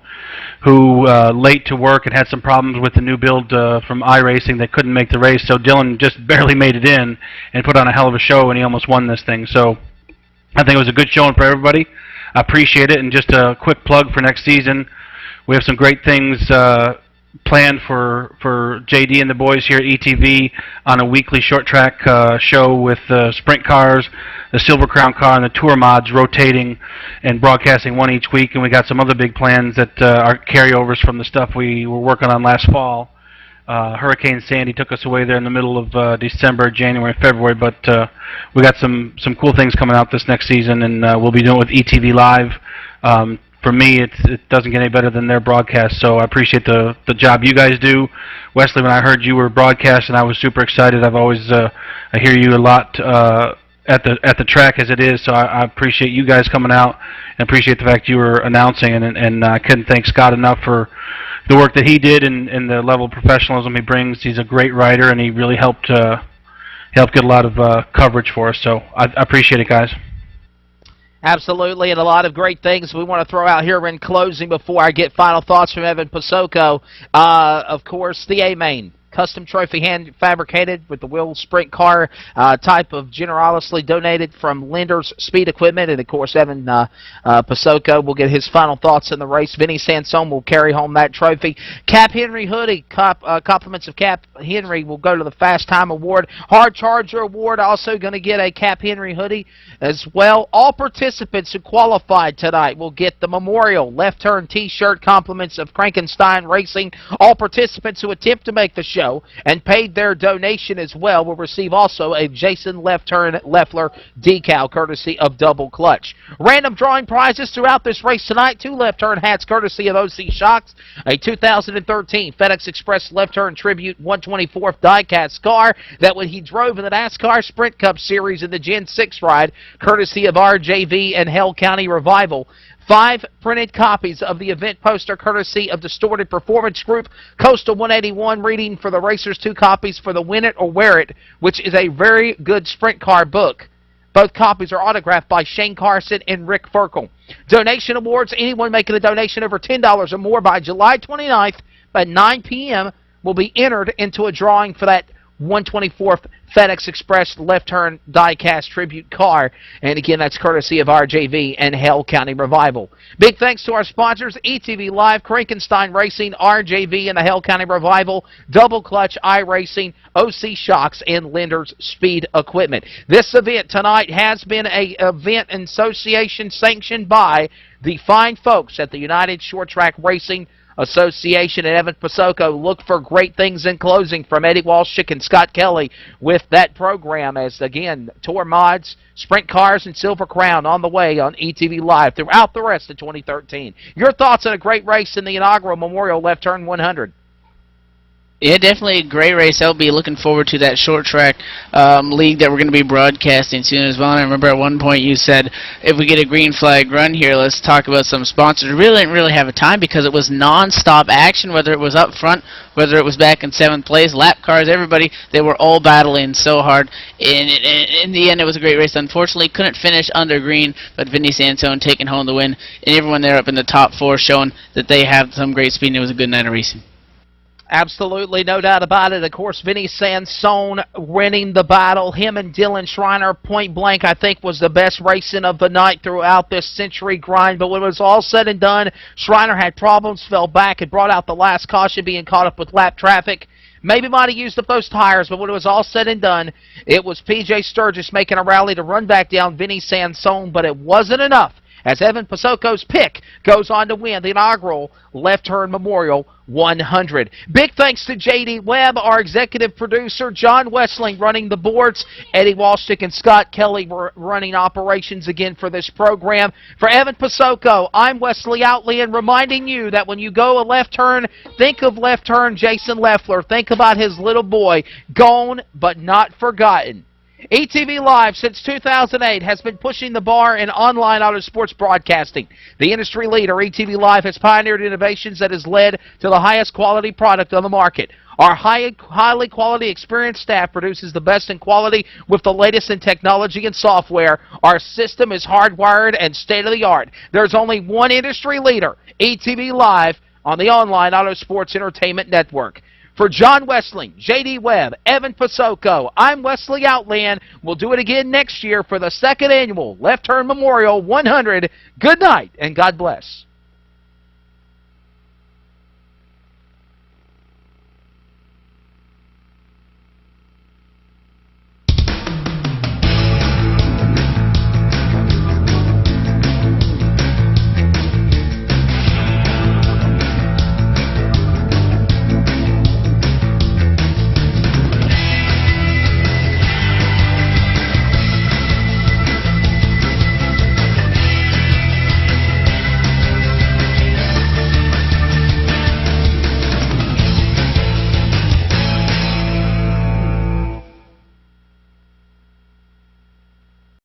who late to work and had some problems with the new build from iRacing that couldn't make the race, so Dylan just barely made it in and put on a hell of a show, and he almost won this thing. So I think it was a good showing for everybody. I appreciate it, and just a quick plug for next season. We have some great things planned for JD and the boys here at ETV on a weekly short track show with sprint cars, the Silver Crown car, and the tour mods rotating and broadcasting one each week. And we got some other big plans that are carryovers from the stuff we were working on last fall. Hurricane Sandy took us away there in the middle of December, January, February, but we got some cool things coming out this next season, and we'll be doing it with ETV Live. For me, it doesn't get any better than their broadcast, so I appreciate the job you guys do. Wesley, when I heard you were broadcasting, I was super excited. I've always I hear you a lot at the track as it is, so I appreciate you guys coming out and appreciate the fact you were announcing, and I couldn't thank Scott enough for the work that he did and the level of professionalism he brings. He's a great writer, and he really helped get a lot of coverage for us, so I appreciate it, guys. Absolutely, and a lot of great things we want to throw out here in closing before I get final thoughts from Evan Pasoko. Of course, the A-Main. Custom trophy hand fabricated with the wheel sprint car type of generously donated from Lenders Speed Equipment. And, of course, Evan Pasoko will get his final thoughts in the race. Vinny Sansone will carry home that trophy. Cap Henry hoodie, compliments of Cap Henry, will go to the Fast Time Award. Hard Charger Award also going to get a Cap Henry hoodie as well. All participants who qualified tonight will get the Memorial Left Turn T-shirt, compliments of Frankenstein Racing. All participants who attempt to make the show and paid their donation as well will receive also a Jason Left Turn Leffler decal courtesy of Double Clutch. Random drawing prizes throughout this race tonight. 2 Left Turn hats courtesy of OC Shocks, a 2013 FedEx Express Left Turn Tribute 124th diecast car that when he drove in the NASCAR Sprint Cup Series in the Gen 6 ride courtesy of RJV and Hell County Revival. 5 printed copies of the event poster courtesy of Distorted Performance Group. Coastal 181 reading for the racers, 2 copies for the Win It or Wear It, which is a very good sprint car book. Both copies are autographed by Shane Carson and Rick Ferkel. Donation awards, anyone making a donation over $10 or more by July 29th at 9 p.m. will be entered into a drawing for that 124th FedEx Express Left Turn diecast tribute car. And again, that's courtesy of RJV and Hell County Revival. Big thanks to our sponsors, ETV Live, Frankenstein Racing, RJV and the Hell County Revival, Double Clutch, iRacing, OC Shocks, and Lenders Speed Equipment. This event tonight has been an event in association sanctioned by the fine folks at the United Short Track Racing Association. And Evan Pasoko, look for great things in closing from Eddie Walshik and Scott Kelly with that program as, again, tour mods, sprint cars, and Silver Crown on the way on ETV Live throughout the rest of 2013. Your thoughts on a great race in the inaugural Memorial Left Turn 100? Yeah, definitely a great race. I'll be looking forward to that short track league that we're going to be broadcasting soon as well. And I remember at one point you said, if we get a green flag run here, let's talk about some sponsors. We really didn't really have a time because it was non-stop action, whether it was up front, whether it was back in 7th place, lap cars, everybody, they were all battling so hard. And in the end, it was a great race. Unfortunately, couldn't finish under green, but Vinny Sansone taking home the win. And everyone there up in the top 4 showing that they have some great speed, and it was a good night of racing. Absolutely, no doubt about it. Of course, Vinny Sansone winning the battle. Him and Dylan Schreiner, point blank, I think was the best racing of the night throughout this century grind. But when it was all said and done, Schreiner had problems, fell back, and brought out the last caution, being caught up with lap traffic. Maybe might have used up those tires, but when it was all said and done, it was P.J. Sturgis making a rally to run back down Vinny Sansone, but it wasn't enough, as Evan Pasoko's pick goes on to win the inaugural Left Turn Memorial 100. Big thanks to J.D. Webb, our executive producer, John Wessling running the boards, Eddie Walshik and Scott Kelly were running operations again for this program. For Evan Pasoko, I'm Wesley Outland, reminding you that when you go a left turn, think of Left Turn Jason Leffler. Think about his little boy, gone but not forgotten. ETV Live, since 2008, has been pushing the bar in online auto sports broadcasting. The industry leader, ETV Live, has pioneered innovations that has led to the highest quality product on the market. Our highly quality experienced staff produces the best in quality with the latest in technology and software. Our system is hardwired and state-of-the-art. There's only one industry leader, ETV Live, on the online auto sports entertainment network. For John Wessling, J.D. Webb, Evan Pasoko, I'm Wesley Outland. We'll do it again next year for the 2nd annual Left Turn Memorial 100. Good night, and God bless.